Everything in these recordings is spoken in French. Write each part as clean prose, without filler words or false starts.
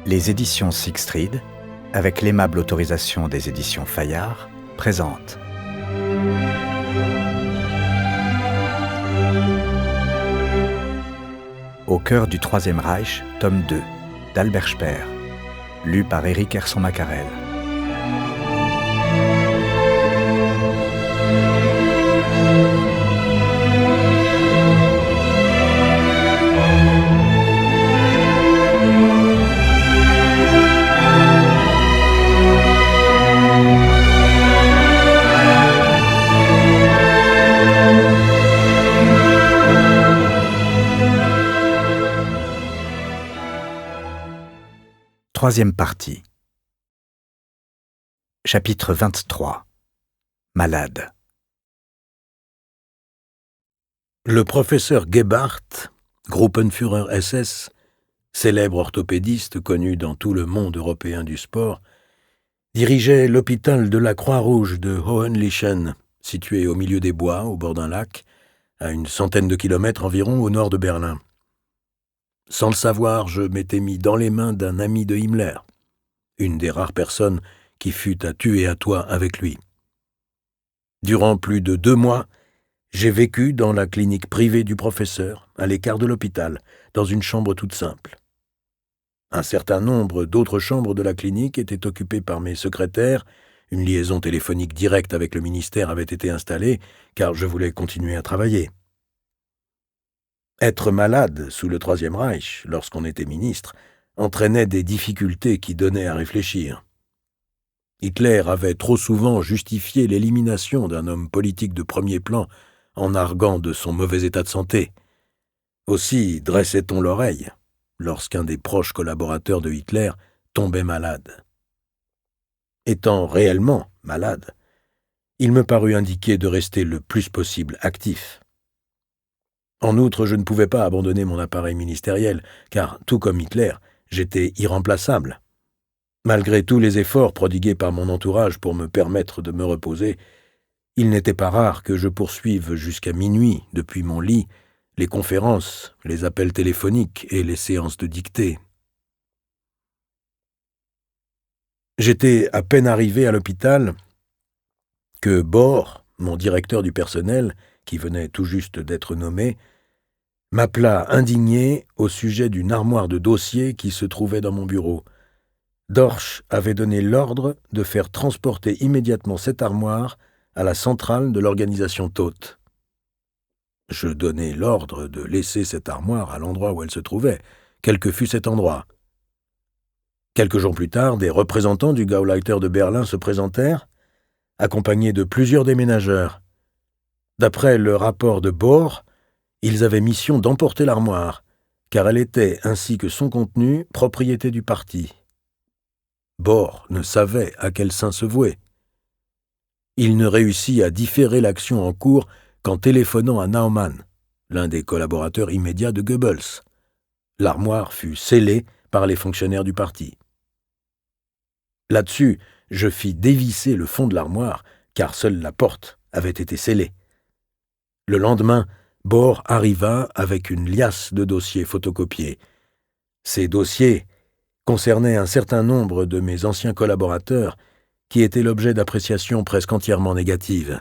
Les éditions Siegfried, avec l'aimable autorisation des éditions Fayard, présentent Au cœur du Troisième Reich, tome 2, d'Albert Speer, lu par Éric Herson-Macarel. Troisième partie. Chapitre 23. Malade. Le professeur Gebhardt, Gruppenführer SS, célèbre orthopédiste connu dans tout le monde européen du sport, dirigeait l'hôpital de la Croix-Rouge de Hohenlychen, situé au milieu des bois, au bord d'un lac, à une centaine de kilomètres environ au nord de Berlin. Sans le savoir, je m'étais mis dans les mains d'un ami de Himmler, une des rares personnes qui fut à tu et à toi avec lui. Durant plus de 2 mois, j'ai vécu dans la clinique privée du professeur, à l'écart de l'hôpital, dans une chambre toute simple. Un certain nombre d'autres chambres de la clinique étaient occupées par mes secrétaires, une liaison téléphonique directe avec le ministère avait été installée, car je voulais continuer à travailler. Être malade sous le Troisième Reich, lorsqu'on était ministre, entraînait des difficultés qui donnaient à réfléchir. Hitler avait trop souvent justifié l'élimination d'un homme politique de premier plan en arguant de son mauvais état de santé. Aussi dressait-on l'oreille lorsqu'un des proches collaborateurs de Hitler tombait malade. Étant réellement malade, il me parut indiqué de rester le plus possible actif. En outre, je ne pouvais pas abandonner mon appareil ministériel, car, tout comme Hitler, j'étais irremplaçable. Malgré tous les efforts prodigués par mon entourage pour me permettre de me reposer, il n'était pas rare que je poursuive jusqu'à minuit, depuis mon lit, les conférences, les appels téléphoniques et les séances de dictée. J'étais à peine arrivé à l'hôpital que Bohr, mon directeur du personnel, qui venait tout juste d'être nommé, m'appela indigné au sujet d'une armoire de dossiers qui se trouvait dans mon bureau. Dorsch avait donné l'ordre de faire transporter immédiatement cette armoire à la centrale de l'organisation Todt. Je donnai l'ordre de laisser cette armoire à l'endroit où elle se trouvait, quel que fût cet endroit. Quelques jours plus tard, des représentants du Gauleiter de Berlin se présentèrent, accompagnés de plusieurs déménageurs. D'après le rapport de Bohr, ils avaient mission d'emporter l'armoire, car elle était, ainsi que son contenu, propriété du parti. Bohr ne savait à quel saint se vouer. Il ne réussit à différer l'action en cours qu'en téléphonant à Naumann, l'un des collaborateurs immédiats de Goebbels. L'armoire fut scellée par les fonctionnaires du parti. Là-dessus, je fis dévisser le fond de l'armoire, car seule la porte avait été scellée. Le lendemain, Bohr arriva avec une liasse de dossiers photocopiés. Ces dossiers concernaient un certain nombre de mes anciens collaborateurs qui étaient l'objet d'appréciations presque entièrement négatives.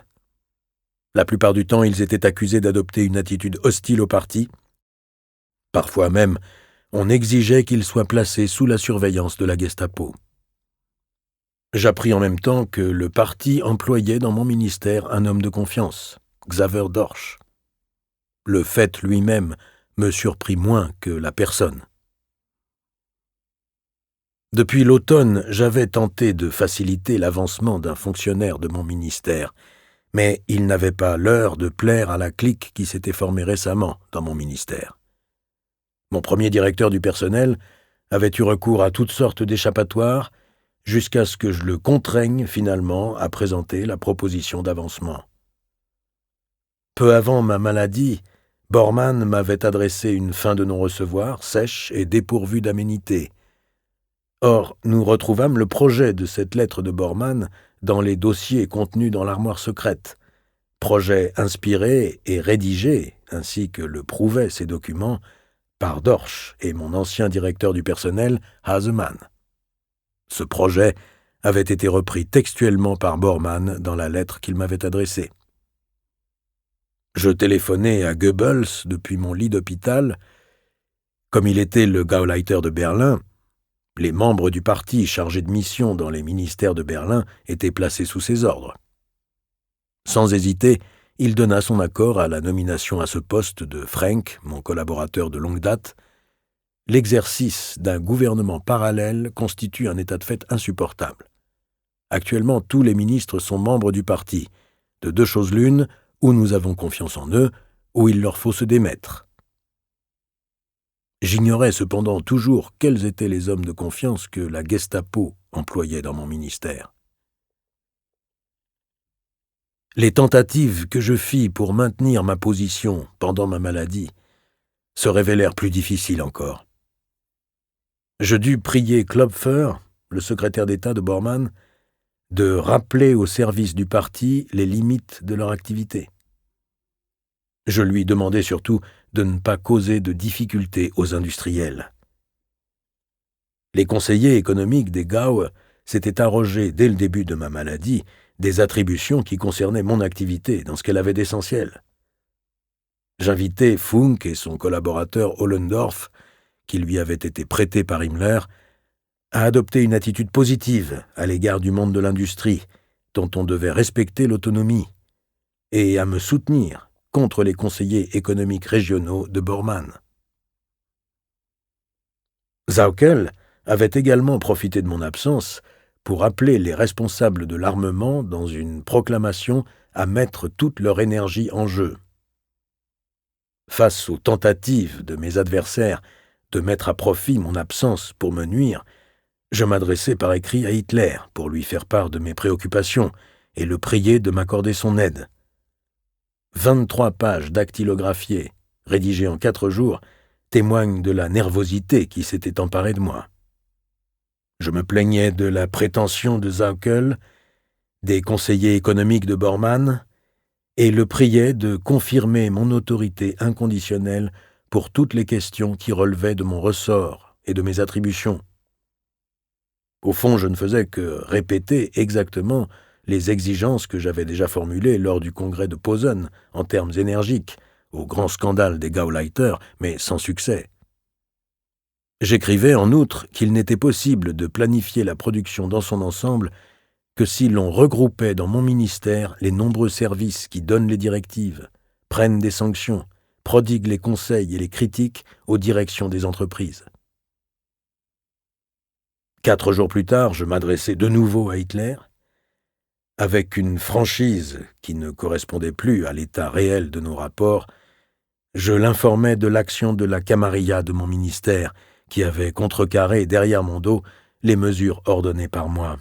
La plupart du temps, ils étaient accusés d'adopter une attitude hostile au parti. Parfois même, on exigeait qu'ils soient placés sous la surveillance de la Gestapo. J'appris en même temps que le parti employait dans mon ministère un homme de confiance, Xaver Dorsch. Le fait lui-même me surprit moins que la personne. Depuis l'automne, j'avais tenté de faciliter l'avancement d'un fonctionnaire de mon ministère, mais il n'avait pas l'heure de plaire à la clique qui s'était formée récemment dans mon ministère. Mon premier directeur du personnel avait eu recours à toutes sortes d'échappatoires jusqu'à ce que je le contraigne finalement à présenter la proposition d'avancement. Peu avant ma maladie, Bormann m'avait adressé une fin de non-recevoir, sèche et dépourvue d'aménité. Or, nous retrouvâmes le projet de cette lettre de Bormann dans les dossiers contenus dans l'armoire secrète, projet inspiré et rédigé, ainsi que le prouvaient ces documents, par Dorsch et mon ancien directeur du personnel, Hasemann. Ce projet avait été repris textuellement par Bormann dans la lettre qu'il m'avait adressée. Je téléphonais à Goebbels depuis mon lit d'hôpital. Comme il était le Gauleiter de Berlin, les membres du parti chargés de mission dans les ministères de Berlin étaient placés sous ses ordres. Sans hésiter, il donna son accord à la nomination à ce poste de Frank, mon collaborateur de longue date. L'exercice d'un gouvernement parallèle constitue un état de fait insupportable. Actuellement, tous les ministres sont membres du parti. De deux choses l'une, ou nous avons confiance en eux, ou il leur faut se démettre. J'ignorais cependant toujours quels étaient les hommes de confiance que la Gestapo employait dans mon ministère. Les tentatives que je fis pour maintenir ma position pendant ma maladie se révélèrent plus difficiles encore. Je dus prier Klopfer, le secrétaire d'État de Bormann, de rappeler au service du parti les limites de leur activité. Je lui demandai surtout de ne pas causer de difficultés aux industriels. Les conseillers économiques des Gau s'étaient arrogés dès le début de ma maladie des attributions qui concernaient mon activité dans ce qu'elle avait d'essentiel. J'invitai Funk et son collaborateur Ohlendorf, qui lui avait été prêté par Himmler, à adopter une attitude positive à l'égard du monde de l'industrie, dont on devait respecter l'autonomie, et à me soutenir contre les conseillers économiques régionaux de Bormann. Sauckel avait également profité de mon absence pour appeler les responsables de l'armement dans une proclamation à mettre toute leur énergie en jeu. Face aux tentatives de mes adversaires de mettre à profit mon absence pour me nuire, je m'adressai par écrit à Hitler pour lui faire part de mes préoccupations et le prier de m'accorder son aide. 23 pages dactylographiées, rédigées en 4 jours, témoignent de la nervosité qui s'était emparée de moi. Je me plaignais de la prétention de Sauckel, des conseillers économiques de Bormann, et le priais de confirmer mon autorité inconditionnelle pour toutes les questions qui relevaient de mon ressort et de mes attributions. Au fond, je ne faisais que répéter exactement les exigences que j'avais déjà formulées lors du congrès de Posen en termes énergiques, au grand scandale des Gauleiter, mais sans succès. J'écrivais en outre qu'il n'était possible de planifier la production dans son ensemble que si l'on regroupait dans mon ministère les nombreux services qui donnent les directives, prennent des sanctions, prodiguent les conseils et les critiques aux directions des entreprises. 4 jours plus tard, je m'adressai de nouveau à Hitler, avec une franchise qui ne correspondait plus à l'état réel de nos rapports. Je l'informais de l'action de la camarilla de mon ministère, qui avait contrecarré derrière mon dos les mesures ordonnées par moi.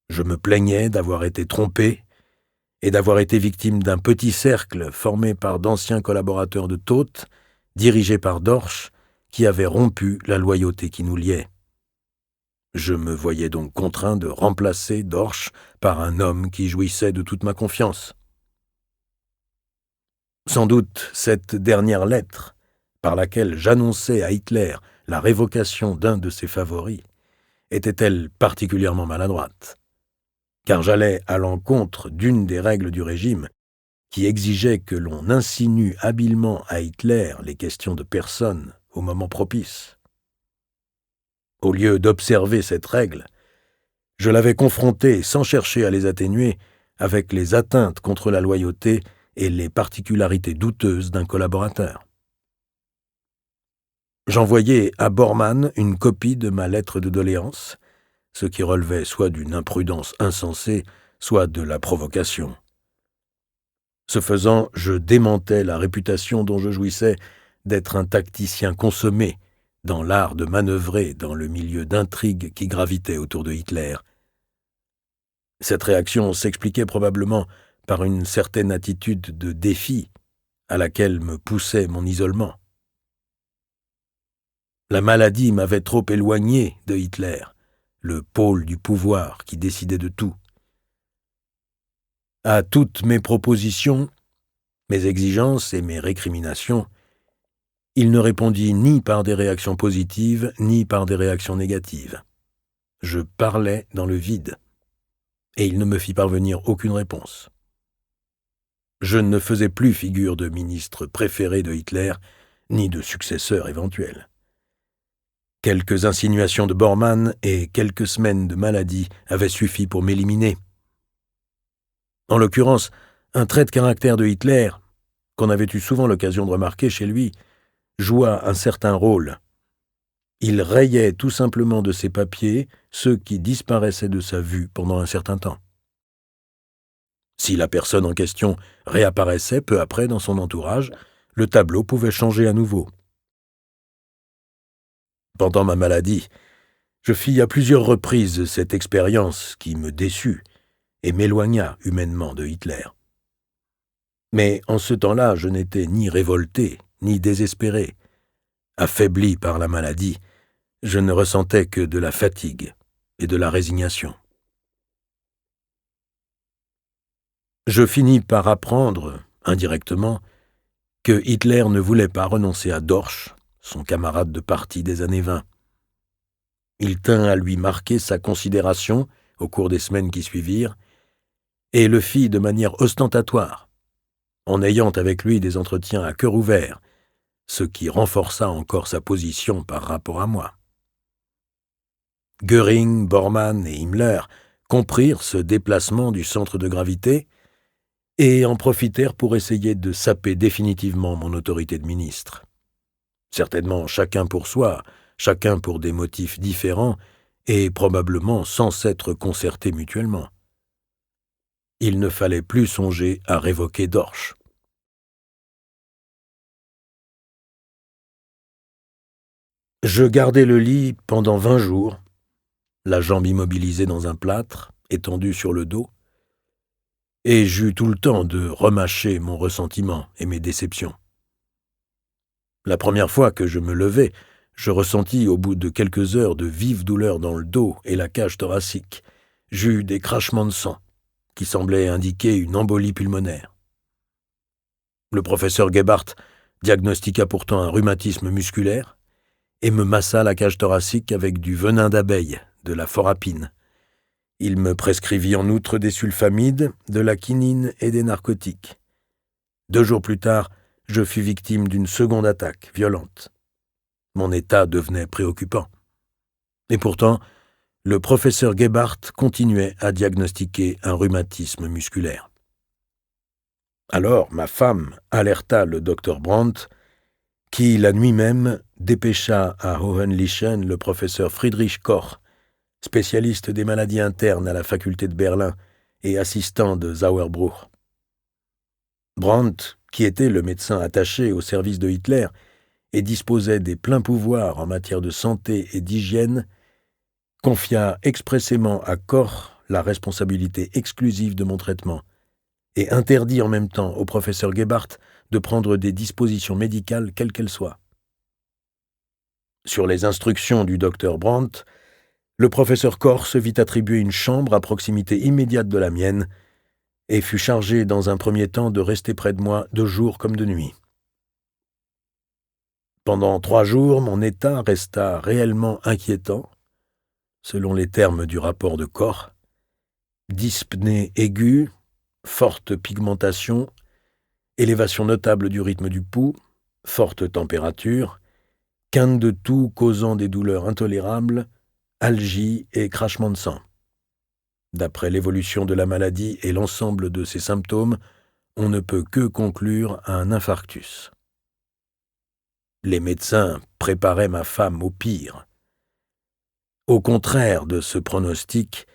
Je me plaignais d'avoir été trompé et d'avoir été victime d'un petit cercle formé par d'anciens collaborateurs de Todt, dirigé par Dorsch, qui avait rompu la loyauté qui nous liait. Je me voyais donc contraint de remplacer Dorsch par un homme qui jouissait de toute ma confiance. Sans doute cette dernière lettre, par laquelle j'annonçais à Hitler la révocation d'un de ses favoris, était-elle particulièrement maladroite, car j'allais à l'encontre d'une des règles du régime qui exigeait que l'on insinue habilement à Hitler les questions de personne au moment propice. Au lieu d'observer cette règle, je l'avais confronté, sans chercher à les atténuer, avec les atteintes contre la loyauté et les particularités douteuses d'un collaborateur. J'envoyai à Bormann une copie de ma lettre de doléance, ce qui relevait soit d'une imprudence insensée, soit de la provocation. Ce faisant, je démentais la réputation dont je jouissais d'être un tacticien consommé dans l'art de manœuvrer dans le milieu d'intrigues qui gravitaient autour de Hitler. Cette réaction s'expliquait probablement par une certaine attitude de défi à laquelle me poussait mon isolement. La maladie m'avait trop éloigné de Hitler, le pôle du pouvoir qui décidait de tout. À toutes mes propositions, mes exigences et mes récriminations, Il ne répondit ni par des réactions positives, ni par des réactions négatives. Je parlais dans le vide, et il ne me fit parvenir aucune réponse. Je ne faisais plus figure de ministre préféré de Hitler, ni de successeur éventuel. Quelques insinuations de Bormann et quelques semaines de maladie avaient suffi pour m'éliminer. En l'occurrence, un trait de caractère de Hitler, qu'on avait eu souvent l'occasion de remarquer chez lui, joua un certain rôle. Il rayait tout simplement de ses papiers ceux qui disparaissaient de sa vue pendant un certain temps. Si la personne en question réapparaissait peu après dans son entourage, le tableau pouvait changer à nouveau. Pendant ma maladie, je fis à plusieurs reprises cette expérience qui me déçut et m'éloigna humainement de Hitler. Mais en ce temps-là, je n'étais ni révolté, ni désespéré. Affaibli par la maladie, je ne ressentais que de la fatigue et de la résignation. Je finis par apprendre, indirectement, que Hitler ne voulait pas renoncer à Dorsch, son camarade de parti des années 20. Il tint à lui marquer sa considération au cours des semaines qui suivirent, et le fit de manière ostentatoire, en ayant avec lui des entretiens à cœur ouvert, ce qui renforça encore sa position par rapport à moi. Göring, Bormann et Himmler comprirent ce déplacement du centre de gravité et en profitèrent pour essayer de saper définitivement mon autorité de ministre. Certainement chacun pour soi, chacun pour des motifs différents et probablement sans s'être concertés mutuellement. Il ne fallait plus songer à révoquer Dorsch. Je gardai le lit pendant 20 jours, la jambe immobilisée dans un plâtre, étendue sur le dos, et j'eus tout le temps de remâcher mon ressentiment et mes déceptions. La première fois que je me levai, je ressentis au bout de quelques heures de vives douleurs dans le dos et la cage thoracique. J'eus des crachements de sang, qui semblaient indiquer une embolie pulmonaire. Le professeur Gebhardt diagnostiqua pourtant un rhumatisme musculaire et me massa la cage thoracique avec du venin d'abeille, de la forapine. Il me prescrivit en outre des sulfamides, de la quinine et des narcotiques. 2 jours plus tard, je fus victime d'une seconde attaque violente. Mon état devenait préoccupant. Et pourtant, le professeur Gebhardt continuait à diagnostiquer un rhumatisme musculaire. Alors, ma femme alerta le docteur Brandt, qui, la nuit même, dépêcha à Hohenlychen le professeur Friedrich Koch, spécialiste des maladies internes à la faculté de Berlin et assistant de Sauerbruch. Brandt, qui était le médecin attaché au service de Hitler et disposait des pleins pouvoirs en matière de santé et d'hygiène, confia expressément à Koch la responsabilité exclusive de mon traitement et interdit en même temps au professeur Gebhardt de prendre des dispositions médicales quelles qu'elles soient. Sur les instructions du docteur Brandt, le professeur Koch se vit attribuer une chambre à proximité immédiate de la mienne et fut chargé dans un premier temps de rester près de moi de jour comme de nuit. Pendant 3 jours, mon état resta réellement inquiétant, selon les termes du rapport de Koch: dyspnée aiguë, forte pigmentation, élévation notable du rythme du pouls, forte température, quinte de toux causant des douleurs intolérables, algie et crachement de sang. D'après l'évolution de la maladie et l'ensemble de ses symptômes, on ne peut que conclure à un infarctus. Les médecins préparaient ma femme au pire. Au contraire de ce pronostic,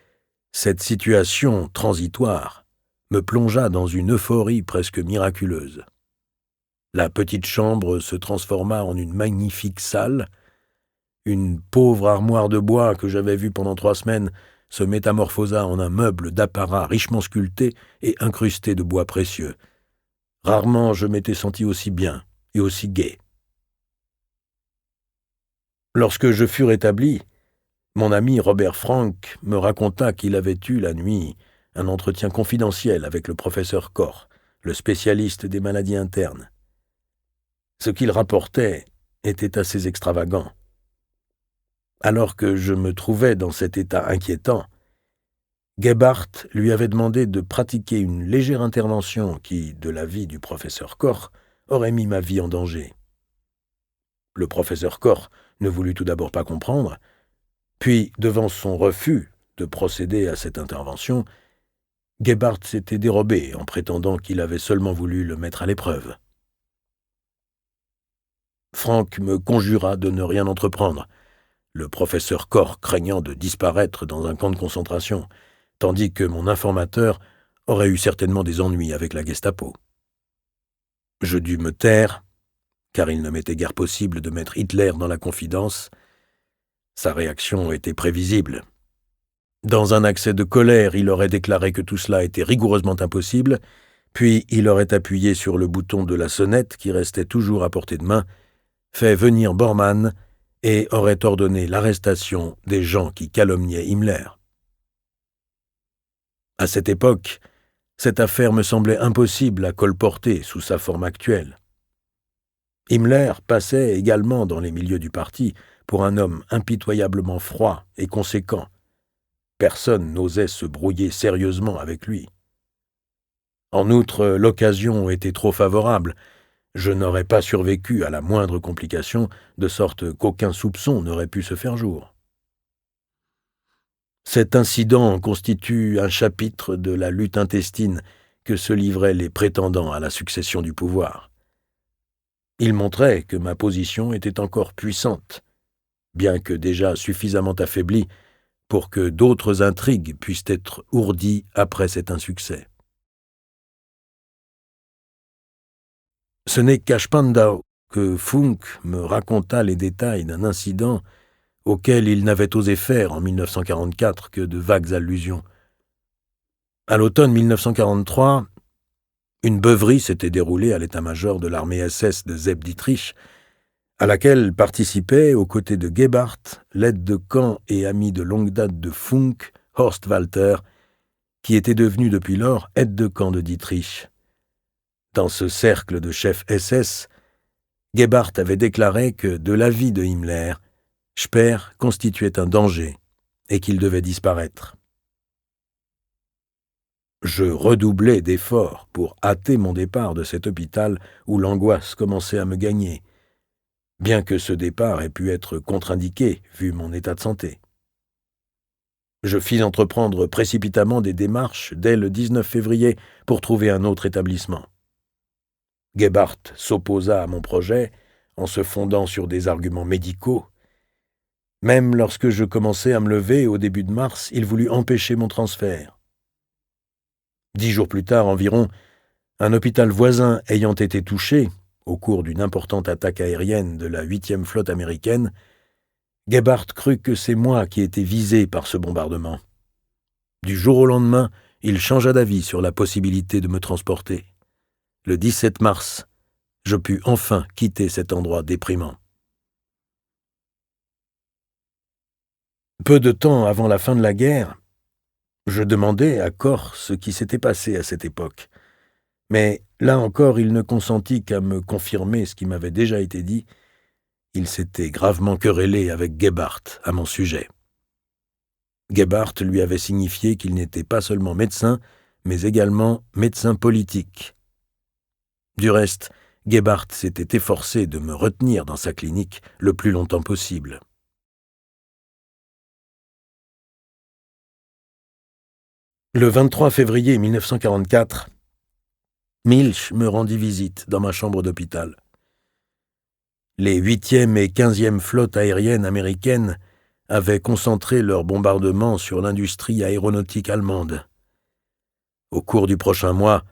cette situation transitoire me plongea dans une euphorie presque miraculeuse. La petite chambre se transforma en une magnifique salle. Une pauvre armoire de bois que j'avais vue pendant 3 semaines se métamorphosa en un meuble d'apparat richement sculpté et incrusté de bois précieux. Rarement je m'étais senti aussi bien et aussi gai. Lorsque je fus rétabli, mon ami Robert Frank me raconta qu'il avait eu la nuit un entretien confidentiel avec le professeur Koch, le spécialiste des maladies internes. Ce qu'il rapportait était assez extravagant. Alors que je me trouvais dans cet état inquiétant, Gebhardt lui avait demandé de pratiquer une légère intervention qui, de l'avis du professeur Koch, aurait mis ma vie en danger. Le professeur Koch ne voulut tout d'abord pas comprendre, puis, devant son refus de procéder à cette intervention, Gebhardt s'était dérobé en prétendant qu'il avait seulement voulu le mettre à l'épreuve. Franck me conjura de ne rien entreprendre, le professeur Koch craignant de disparaître dans un camp de concentration, tandis que mon informateur aurait eu certainement des ennuis avec la Gestapo. Je dus me taire, car il ne m'était guère possible de mettre Hitler dans la confidence. Sa réaction était prévisible. Dans un accès de colère, il aurait déclaré que tout cela était rigoureusement impossible, puis il aurait appuyé sur le bouton de la sonnette qui restait toujours à portée de main, fait venir Bormann et aurait ordonné l'arrestation des gens qui calomniaient Himmler. À cette époque, cette affaire me semblait impossible à colporter sous sa forme actuelle. Himmler passait également dans les milieux du parti pour un homme impitoyablement froid et conséquent. Personne n'osait se brouiller sérieusement avec lui. En outre, l'occasion était trop favorable. Je n'aurais pas survécu à la moindre complication, de sorte qu'aucun soupçon n'aurait pu se faire jour. Cet incident constitue un chapitre de la lutte intestine que se livraient les prétendants à la succession du pouvoir. Il montrait que ma position était encore puissante, bien que déjà suffisamment affaiblie pour que d'autres intrigues puissent être ourdies après cet insuccès. Ce n'est qu'à Spandau que Funk me raconta les détails d'un incident auquel il n'avait osé faire en 1944 que de vagues allusions. À l'automne 1943, une beuverie s'était déroulée à l'état-major de l'armée SS de Sepp Dietrich, à laquelle participait, aux côtés de Gebhardt, l'aide de camp et ami de longue date de Funk, Horst Walter, qui était devenu depuis lors aide de camp de Dietrich. Dans ce cercle de chefs SS, Gebhardt avait déclaré que, de l'avis de Himmler, Speer constituait un danger et qu'il devait disparaître. Je redoublais d'efforts pour hâter mon départ de cet hôpital où l'angoisse commençait à me gagner, bien que ce départ ait pu être contre-indiqué vu mon état de santé. Je fis entreprendre précipitamment des démarches dès le 19 février pour trouver un autre établissement. Gebhardt s'opposa à mon projet en se fondant sur des arguments médicaux. Même lorsque je commençais à me lever au début de mars, il voulut empêcher mon transfert. 10 jours plus tard environ, un hôpital voisin ayant été touché au cours d'une importante attaque aérienne de la 8e flotte américaine, Gebhardt crut que c'est moi qui étais visé par ce bombardement. Du jour au lendemain, il changea d'avis sur la possibilité de me transporter. Le 17 mars, je pus enfin quitter cet endroit déprimant. Peu de temps avant la fin de la guerre, je demandai à Koch ce qui s'était passé à cette époque. Mais là encore, il ne consentit qu'à me confirmer ce qui m'avait déjà été dit. Il s'était gravement querellé avec Gebhardt à mon sujet. Gebhardt lui avait signifié qu'il n'était pas seulement médecin, mais également médecin politique. Du reste, Gebhardt s'était efforcé de me retenir dans sa clinique le plus longtemps possible. Le 23 février 1944, Milch me rendit visite dans ma chambre d'hôpital. Les 8e et 15e flottes aériennes américaines avaient concentré leurs bombardements sur l'industrie aéronautique allemande. Au cours du prochain mois,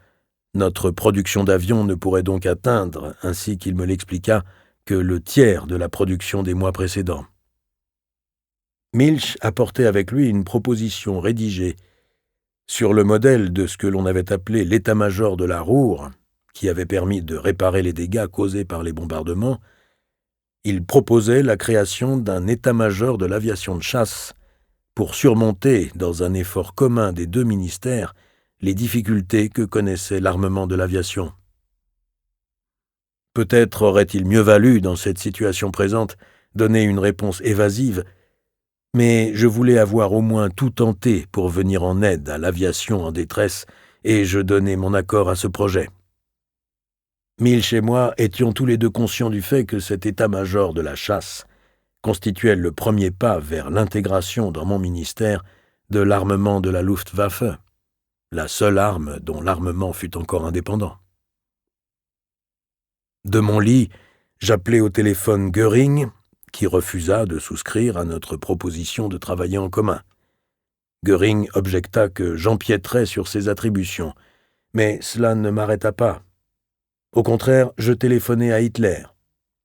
notre production d'avions ne pourrait donc atteindre, ainsi qu'il me l'expliqua, que le tiers de la production des mois précédents. Milch apportait avec lui une proposition rédigée sur le modèle de ce que l'on avait appelé l'état-major de la Ruhr, qui avait permis de réparer les dégâts causés par les bombardements. Il proposait la création d'un état-major de l'aviation de chasse pour surmonter, dans un effort commun des deux ministères, les difficultés que connaissait l'armement de l'aviation. Peut-être aurait-il mieux valu, dans cette situation présente, donner une réponse évasive, mais je voulais avoir au moins tout tenté pour venir en aide à l'aviation en détresse, et je donnai mon accord à ce projet. Milch et moi étions tous les deux conscients du fait que cet état-major de la chasse constituait le premier pas vers l'intégration dans mon ministère de l'armement de la Luftwaffe, la seule arme dont l'armement fût encore indépendant. De mon lit, j'appelai au téléphone Göring, qui refusa de souscrire à notre proposition de travailler en commun. Göring objecta que j'empiéterais sur ses attributions, mais cela ne m'arrêta pas. Au contraire, je téléphonai à Hitler,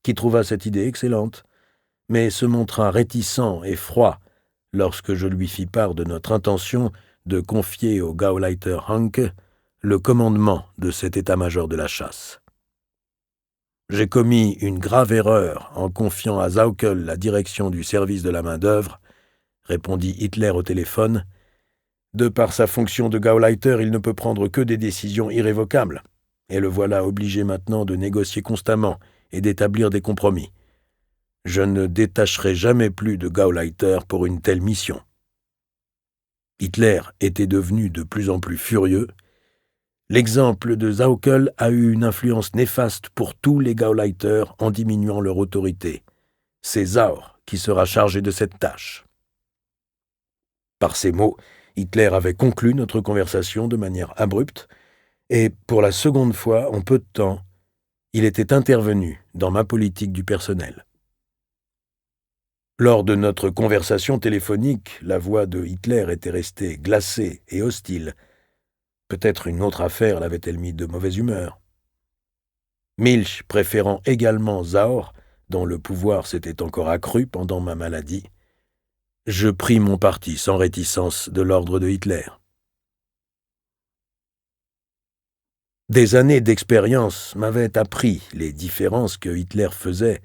qui trouva cette idée excellente, mais se montra réticent et froid lorsque je lui fis part de notre intention de confier au Gauleiter Hanke le commandement de cet état-major de la chasse. J'ai commis une grave erreur en confiant à Sauckel la direction du service de la main-d'œuvre, répondit Hitler au téléphone. De par sa fonction de Gauleiter, il ne peut prendre que des décisions irrévocables, et le voilà obligé maintenant de négocier constamment et d'établir des compromis. Je ne détacherai jamais plus de Gauleiter pour une telle mission. Hitler était devenu de plus en plus furieux. L'exemple de Sauckel a eu une influence néfaste pour tous les Gauleiter en diminuant leur autorité. C'est Sauer qui sera chargé de cette tâche. Par ces mots, Hitler avait conclu notre conversation de manière abrupte, et pour la seconde fois en peu de temps, il était intervenu dans ma politique du personnel. Lors de notre conversation téléphonique, la voix de Hitler était restée glacée et hostile. Peut-être une autre affaire l'avait-elle mis de mauvaise humeur. Milch préférant également Sauer, dont le pouvoir s'était encore accru pendant ma maladie, je pris mon parti sans réticence de l'ordre de Hitler. Des années d'expérience m'avaient appris les différences que Hitler faisait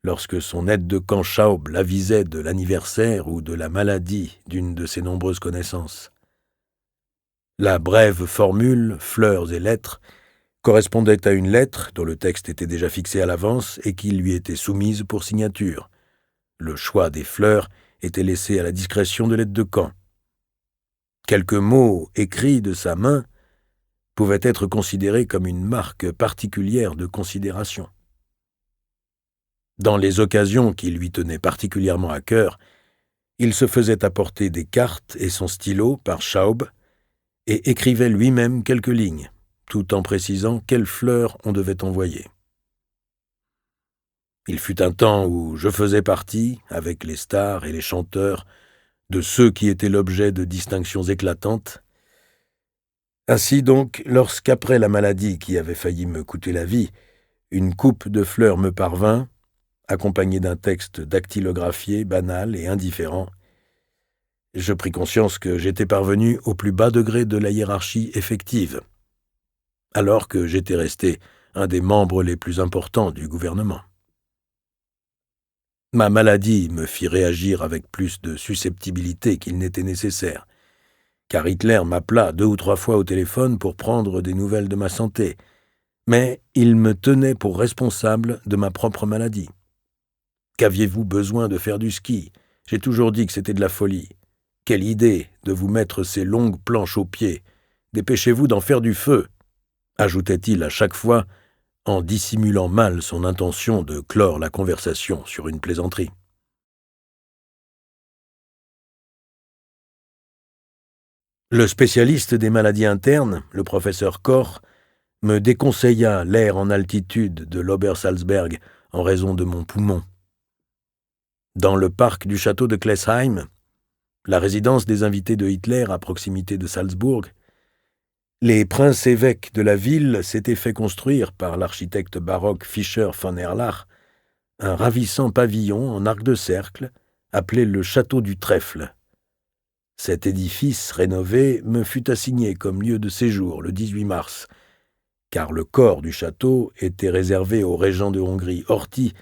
lorsque son aide-de-camp Schaub l'avisait de l'anniversaire ou de la maladie d'une de ses nombreuses connaissances. La brève formule, fleurs et lettres, correspondait à une lettre dont le texte était déjà fixé à l'avance et qui lui était soumise pour signature. Le choix des fleurs était laissé à la discrétion de l'aide-de-camp. Quelques mots écrits de sa main pouvaient être considérés comme une marque particulière de considération. Dans les occasions qui lui tenaient particulièrement à cœur, il se faisait apporter des cartes et son stylo par Schaub et écrivait lui-même quelques lignes, tout en précisant quelles fleurs on devait envoyer. Il fut un temps où je faisais partie, avec les stars et les chanteurs, de ceux qui étaient l'objet de distinctions éclatantes. Ainsi donc, lorsqu'après la maladie qui avait failli me coûter la vie, une coupe de fleurs me parvint, accompagnée d'un texte dactylographié, banal et indifférent, je pris conscience que j'étais parvenu au plus bas degré de la hiérarchie effective, alors que j'étais resté un des membres les plus importants du gouvernement. Ma maladie me fit réagir avec plus de susceptibilité qu'il n'était nécessaire, car Hitler m'appela 2 ou 3 fois au téléphone pour prendre des nouvelles de ma santé, mais il me tenait pour responsable de ma propre maladie. « Qu'aviez-vous besoin de faire du ski ? J'ai toujours dit que c'était de la folie. Quelle idée de vous mettre ces longues planches aux pieds. Dépêchez-vous d'en faire du feu !» ajoutait-il à chaque fois, en dissimulant mal son intention de clore la conversation sur une plaisanterie. Le spécialiste des maladies internes, le professeur Koch, me déconseilla l'air en altitude de l'Obersalzberg en raison de mon poumon. Dans le parc du château de Klesheim, la résidence des invités de Hitler à proximité de Salzbourg, les princes-évêques de la ville s'étaient fait construire par l'architecte baroque Fischer von Erlach un ravissant pavillon en arc de cercle appelé le château du Trèfle. Cet édifice rénové me fut assigné comme lieu de séjour le 18 mars, car le corps du château était réservé au régent de Hongrie Horthy,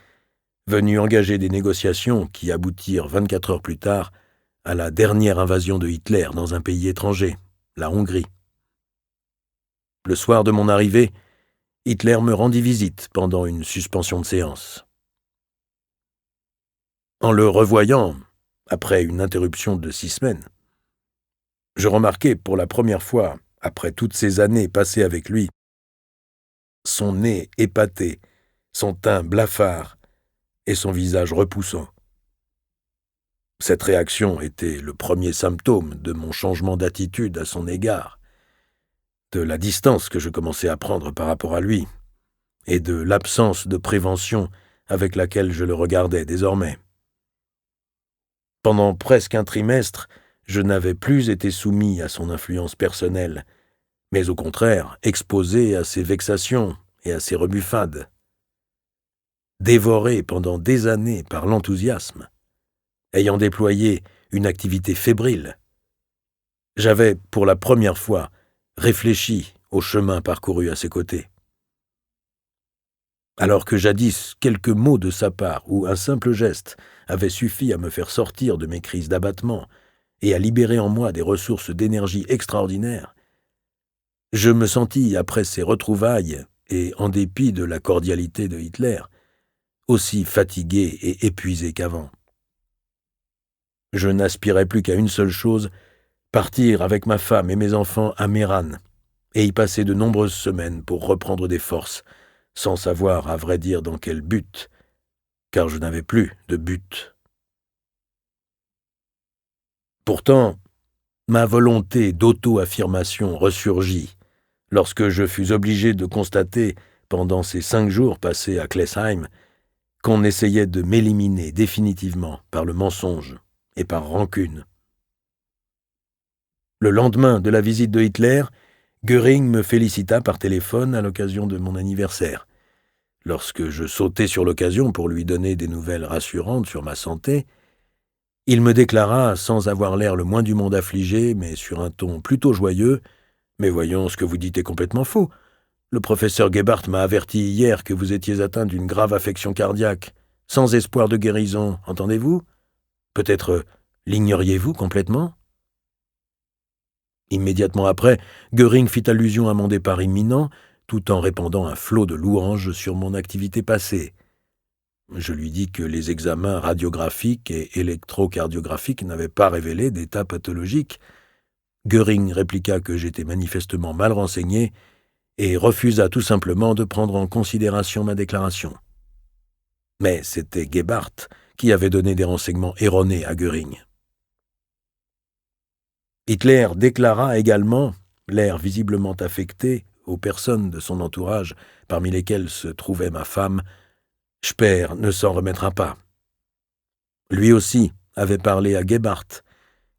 venu engager des négociations qui aboutirent 24 heures plus tard à la dernière invasion de Hitler dans un pays étranger, la Hongrie. Le soir de mon arrivée, Hitler me rendit visite pendant une suspension de séance. En le revoyant, après une interruption de 6 semaines, je remarquai pour la première fois, après toutes ces années passées avec lui, son nez épaté, son teint blafard et son visage repoussant. Cette réaction était le premier symptôme de mon changement d'attitude à son égard, de la distance que je commençais à prendre par rapport à lui, et de l'absence de prévention avec laquelle je le regardais désormais. Pendant presque un trimestre, je n'avais plus été soumis à son influence personnelle, mais au contraire exposé à ses vexations et à ses rebuffades. Dévoré pendant des années par l'enthousiasme, ayant déployé une activité fébrile, j'avais, pour la première fois, réfléchi au chemin parcouru à ses côtés. Alors que jadis, quelques mots de sa part ou un simple geste avaient suffi à me faire sortir de mes crises d'abattement et à libérer en moi des ressources d'énergie extraordinaires, je me sentis, après ces retrouvailles et en dépit de la cordialité de Hitler, aussi fatigué et épuisé qu'avant. Je n'aspirais plus qu'à une seule chose, partir avec ma femme et mes enfants à Méran et y passer de nombreuses semaines pour reprendre des forces, sans savoir, à vrai dire, dans quel but, car je n'avais plus de but. Pourtant, ma volonté d'auto-affirmation ressurgit lorsque je fus obligé de constater, pendant ces 5 jours passés à Klesheim, qu'on essayait de m'éliminer définitivement par le mensonge et par rancune. Le lendemain de la visite de Hitler, Göring me félicita par téléphone à l'occasion de mon anniversaire. Lorsque je sautai sur l'occasion pour lui donner des nouvelles rassurantes sur ma santé, il me déclara, sans avoir l'air le moins du monde affligé, mais sur un ton plutôt joyeux, « Mais voyons, ce que vous dites est complètement faux. Le professeur Gebhardt m'a averti hier que vous étiez atteint d'une grave affection cardiaque, sans espoir de guérison, entendez-vous? Peut-être l'ignoriez-vous complètement ?» Immédiatement après, Göring fit allusion à mon départ imminent, tout en répandant un flot de louanges sur mon activité passée. Je lui dis que les examens radiographiques et électrocardiographiques n'avaient pas révélé d'état pathologique. Göring répliqua que j'étais manifestement mal renseigné et refusa tout simplement de prendre en considération ma déclaration. Mais c'était Gebhardt qui avait donné des renseignements erronés à Göring. Hitler déclara également, l'air visiblement affecté, aux personnes de son entourage, parmi lesquelles se trouvait ma femme, « Speer ne s'en remettra pas ». Lui aussi avait parlé à Gebhardt,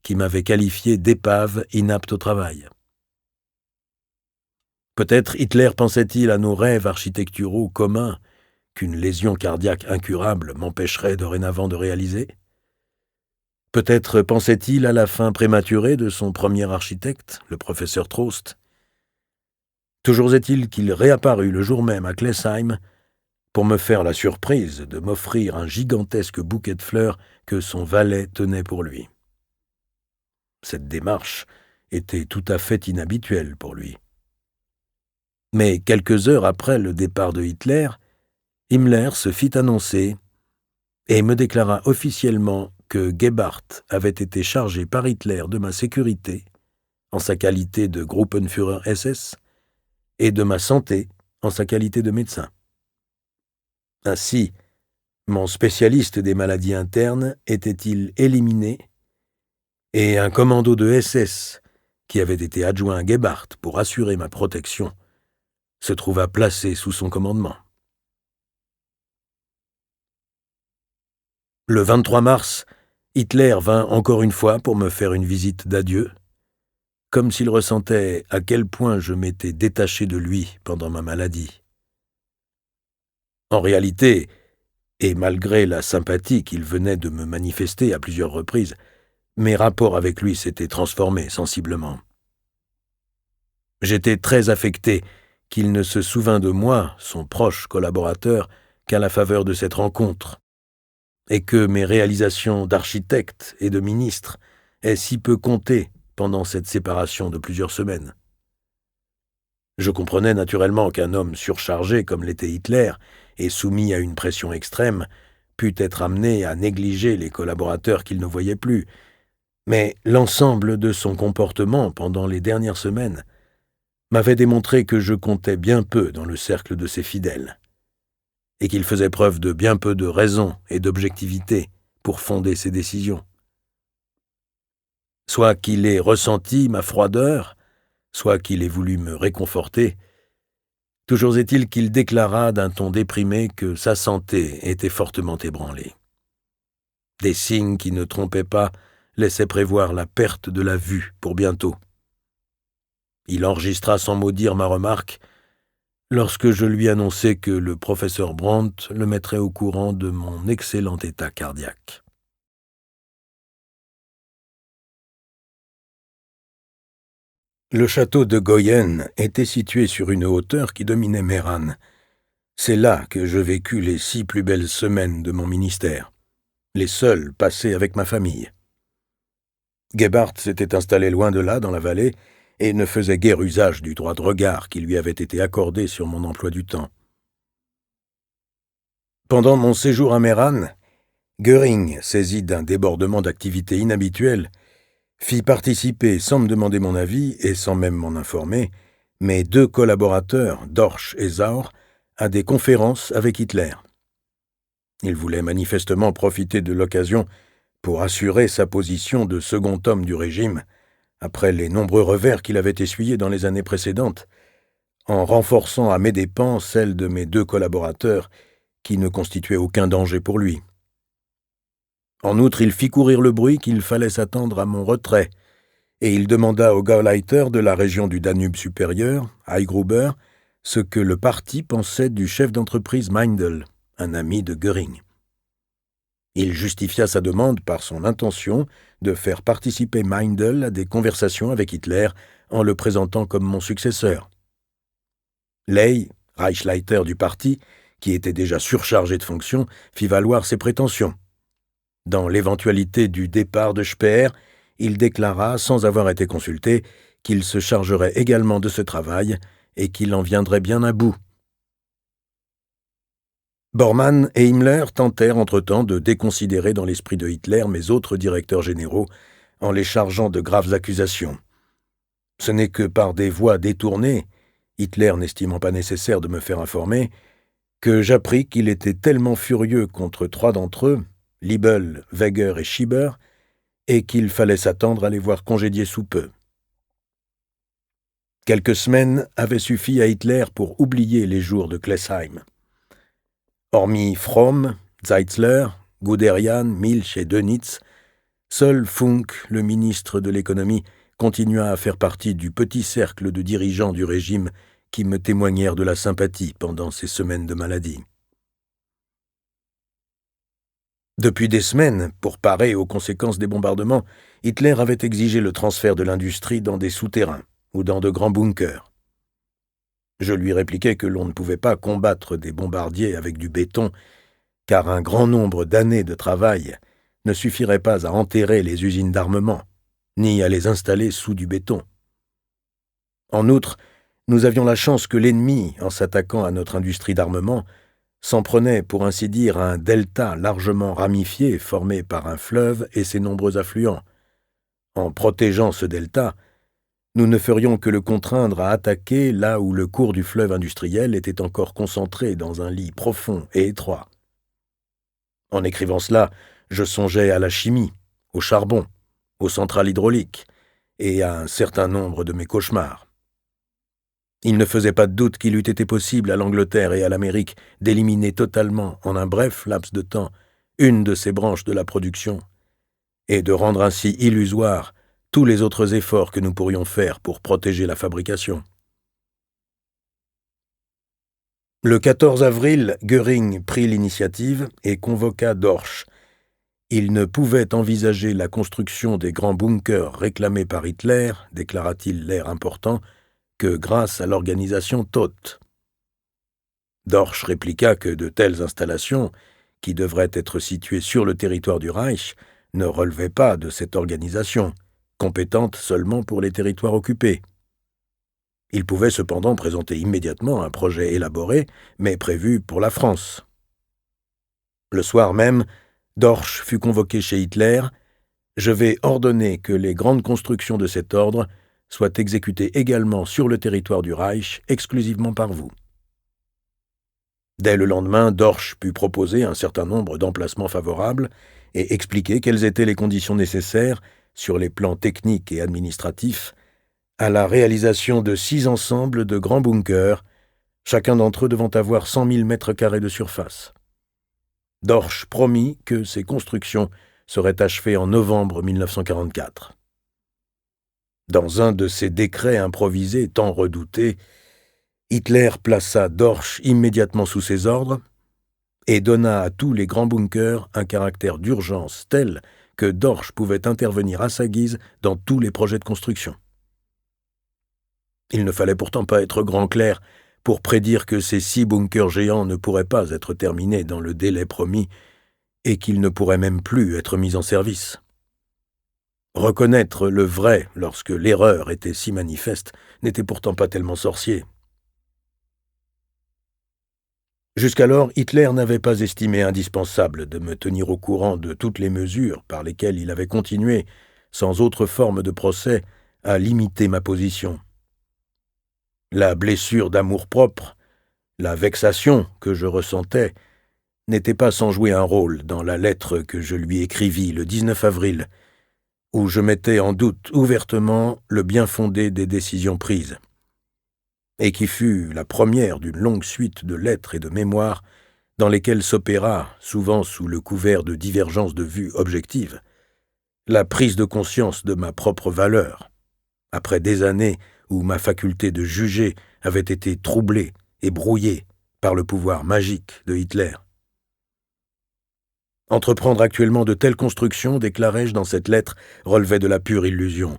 qui m'avait qualifié d'épave inapte au travail. Peut-être Hitler pensait-il à nos rêves architecturaux communs qu'une lésion cardiaque incurable m'empêcherait dorénavant de réaliser? Peut-être pensait-il à la fin prématurée de son premier architecte, le professeur Trost? Toujours est-il qu'il réapparut le jour même à Klesheim pour me faire la surprise de m'offrir un gigantesque bouquet de fleurs que son valet tenait pour lui. Cette démarche était tout à fait inhabituelle pour lui. Mais quelques heures après le départ de Hitler, Himmler se fit annoncer et me déclara officiellement que Gebhardt avait été chargé par Hitler de ma sécurité, en sa qualité de Gruppenführer SS, et de ma santé, en sa qualité de médecin. Ainsi, mon spécialiste des maladies internes était-il éliminé, et un commando de SS, qui avait été adjoint à Gebhardt pour assurer ma protection, se trouva placé sous son commandement. Le 23 mars, Hitler vint encore une fois pour me faire une visite d'adieu, comme s'il ressentait à quel point je m'étais détaché de lui pendant ma maladie. En réalité, et malgré la sympathie qu'il venait de me manifester à plusieurs reprises, mes rapports avec lui s'étaient transformés sensiblement. J'étais très affecté qu'il ne se souvînt de moi, son proche collaborateur, qu'à la faveur de cette rencontre, et que mes réalisations d'architecte et de ministre aient si peu compté pendant cette séparation de plusieurs semaines. Je comprenais naturellement qu'un homme surchargé comme l'était Hitler et soumis à une pression extrême pût être amené à négliger les collaborateurs qu'il ne voyait plus, mais l'ensemble de son comportement pendant les dernières semaines m'avait démontré que je comptais bien peu dans le cercle de ses fidèles, et qu'il faisait preuve de bien peu de raison et d'objectivité pour fonder ses décisions. Soit qu'il ait ressenti ma froideur, soit qu'il ait voulu me réconforter, toujours est-il qu'il déclara d'un ton déprimé que sa santé était fortement ébranlée. Des signes qui ne trompaient pas laissaient prévoir la perte de la vue pour bientôt. Il enregistra sans mot dire ma remarque lorsque je lui annonçai que le professeur Brandt le mettrait au courant de mon excellent état cardiaque. Le château de Goyen était situé sur une hauteur qui dominait Meran. C'est là que je vécus les 6 plus belles semaines de mon ministère, les seules passées avec ma famille. Gebhardt s'était installé loin de là, dans la vallée, et ne faisait guère usage du droit de regard qui lui avait été accordé sur mon emploi du temps. Pendant mon séjour à Meran, Göring, saisi d'un débordement d'activité inhabituel, fit participer, sans me demander mon avis et sans même m'en informer, mes 2 collaborateurs, Dorsch et Sauer, à des conférences avec Hitler. Il voulait manifestement profiter de l'occasion pour assurer sa position de second homme du régime, après les nombreux revers qu'il avait essuyés dans les années précédentes, en renforçant à mes dépens celle de mes 2 collaborateurs qui ne constituaient aucun danger pour lui. En outre, il fit courir le bruit qu'il fallait s'attendre à mon retrait, et il demanda au Gauleiter de la région du Danube supérieur, Heigruber, ce que le parti pensait du chef d'entreprise Meindl, un ami de Göring. Il justifia sa demande par son intention de faire participer Meindl à des conversations avec Hitler en le présentant comme mon successeur. Ley, Reichsleiter du parti, qui était déjà surchargé de fonctions, fit valoir ses prétentions. Dans l'éventualité du départ de Speer, il déclara, sans avoir été consulté, qu'il se chargerait également de ce travail et qu'il en viendrait bien à bout. Bormann et Himmler tentèrent entre-temps de déconsidérer dans l'esprit de Hitler mes autres directeurs généraux en les chargeant de graves accusations. Ce n'est que par des voies détournées, Hitler n'estimant pas nécessaire de me faire informer, que j'appris qu'il était tellement furieux contre 3 d'entre eux, Liebel, Weger et Schieber, et qu'il fallait s'attendre à les voir congédiés sous peu. Quelques semaines avaient suffi à Hitler pour oublier les jours de Klesheim. Hormis Fromm, Zeitzler, Guderian, Milch et Dönitz, seul Funk, le ministre de l'économie, continua à faire partie du petit cercle de dirigeants du régime qui me témoignèrent de la sympathie pendant ces semaines de maladie. Depuis des semaines, pour parer aux conséquences des bombardements, Hitler avait exigé le transfert de l'industrie dans des souterrains ou dans de grands bunkers. Je lui répliquai que l'on ne pouvait pas combattre des bombardiers avec du béton, car un grand nombre d'années de travail ne suffirait pas à enterrer les usines d'armement, ni à les installer sous du béton. En outre, nous avions la chance que l'ennemi, en s'attaquant à notre industrie d'armement, s'en prenait, pour ainsi dire, à un delta largement ramifié formé par un fleuve et ses nombreux affluents. En protégeant ce delta, nous ne ferions que le contraindre à attaquer là où le cours du fleuve industriel était encore concentré dans un lit profond et étroit. En écrivant cela, je songeais à la chimie, au charbon, aux centrales hydrauliques et à un certain nombre de mes cauchemars. Il ne faisait pas de doute qu'il eût été possible à l'Angleterre et à l'Amérique d'éliminer totalement, en un bref laps de temps, une de ces branches de la production, et de rendre ainsi illusoires tous les autres efforts que nous pourrions faire pour protéger la fabrication. Le 14 avril, Göring prit l'initiative et convoqua Dorsch. Il ne pouvait envisager la construction des grands bunkers réclamés par Hitler, déclara-t-il l'air important, que grâce à l'organisation Todt. Dorsch répliqua que de telles installations, qui devraient être situées sur le territoire du Reich, ne relevaient pas de cette organisation, compétente seulement pour les territoires occupés. Il pouvait cependant présenter immédiatement un projet élaboré, mais prévu pour la France. Le soir même, Dorsch fut convoqué chez Hitler. « Je vais ordonner que les grandes constructions de cet ordre soient exécutées également sur le territoire du Reich, exclusivement par vous. » Dès le lendemain, Dorsch put proposer un certain nombre d'emplacements favorables et expliquer quelles étaient les conditions nécessaires, sur les plans techniques et administratifs, à la réalisation de 6 ensembles de grands bunkers, chacun d'entre eux devant avoir 100 000 mètres carrés de surface. Dorsch promit que ces constructions seraient achevées en novembre 1944. Dans un de ces décrets improvisés tant redoutés, Hitler plaça Dorsch immédiatement sous ses ordres et donna à tous les grands bunkers un caractère d'urgence tel que Dorsch pouvait intervenir à sa guise dans tous les projets de construction. Il ne fallait pourtant pas être grand clerc pour prédire que ces 6 bunkers géants ne pourraient pas être terminés dans le délai promis et qu'ils ne pourraient même plus être mis en service. Reconnaître le vrai lorsque l'erreur était si manifeste n'était pourtant pas tellement sorcier. Jusqu'alors, Hitler n'avait pas estimé indispensable de me tenir au courant de toutes les mesures par lesquelles il avait continué, sans autre forme de procès, à limiter ma position. La blessure d'amour-propre, la vexation que je ressentais, n'étaient pas sans jouer un rôle dans la lettre que je lui écrivis le 19 avril, où je mettais en doute ouvertement le bien-fondé des décisions prises, et qui fut la première d'une longue suite de lettres et de mémoires dans lesquelles s'opéra, souvent sous le couvert de divergences de vues objectives, la prise de conscience de ma propre valeur, après des années où ma faculté de juger avait été troublée et brouillée par le pouvoir magique de Hitler. Entreprendre actuellement de telles constructions, déclarai-je dans cette lettre, relevait de la pure illusion,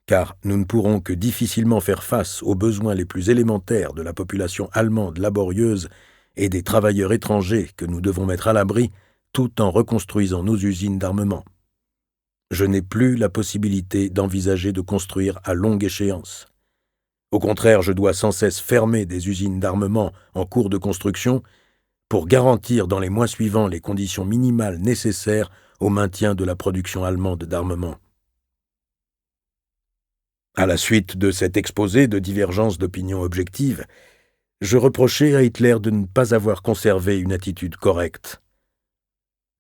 car nous ne pourrons que difficilement faire face aux besoins les plus élémentaires de la population allemande laborieuse et des travailleurs étrangers que nous devons mettre à l'abri, tout en reconstruisant nos usines d'armement. Je n'ai plus la possibilité d'envisager de construire à longue échéance. Au contraire, je dois sans cesse fermer des usines d'armement en cours de construction pour garantir dans les mois suivants les conditions minimales nécessaires au maintien de la production allemande d'armement. À la suite de cet exposé de divergences d'opinion objectives, je reprochai à Hitler de ne pas avoir conservé une attitude correcte.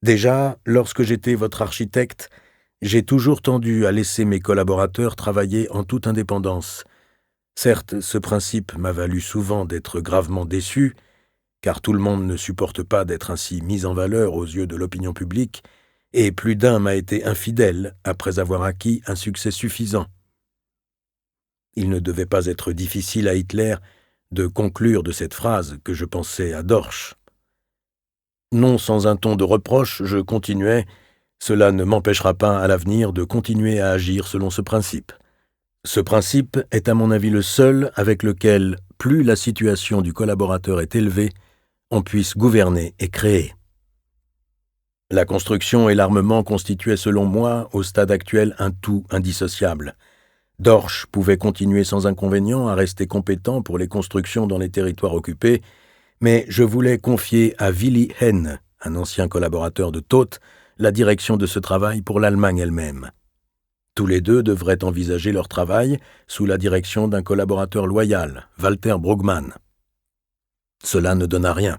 Déjà, lorsque j'étais votre architecte, j'ai toujours tendu à laisser mes collaborateurs travailler en toute indépendance. Certes, ce principe m'a valu souvent d'être gravement déçu, car tout le monde ne supporte pas d'être ainsi mis en valeur aux yeux de l'opinion publique, et plus d'un m'a été infidèle après avoir acquis un succès suffisant. Il ne devait pas être difficile à Hitler de conclure de cette phrase que je pensais à Dorsch. Non sans un ton de reproche, je continuais « Cela ne m'empêchera pas à l'avenir de continuer à agir selon ce principe. Ce principe est à mon avis le seul avec lequel, plus la situation du collaborateur est élevée, on puisse gouverner et créer. » La construction et l'armement constituaient selon moi, au stade actuel, un tout indissociable. Dorsch pouvait continuer sans inconvénient à rester compétent pour les constructions dans les territoires occupés, mais je voulais confier à Willy Henn, un ancien collaborateur de Todt, la direction de ce travail pour l'Allemagne elle-même. Tous les deux devraient envisager leur travail sous la direction d'un collaborateur loyal, Walter Brugmann. Cela ne donna rien.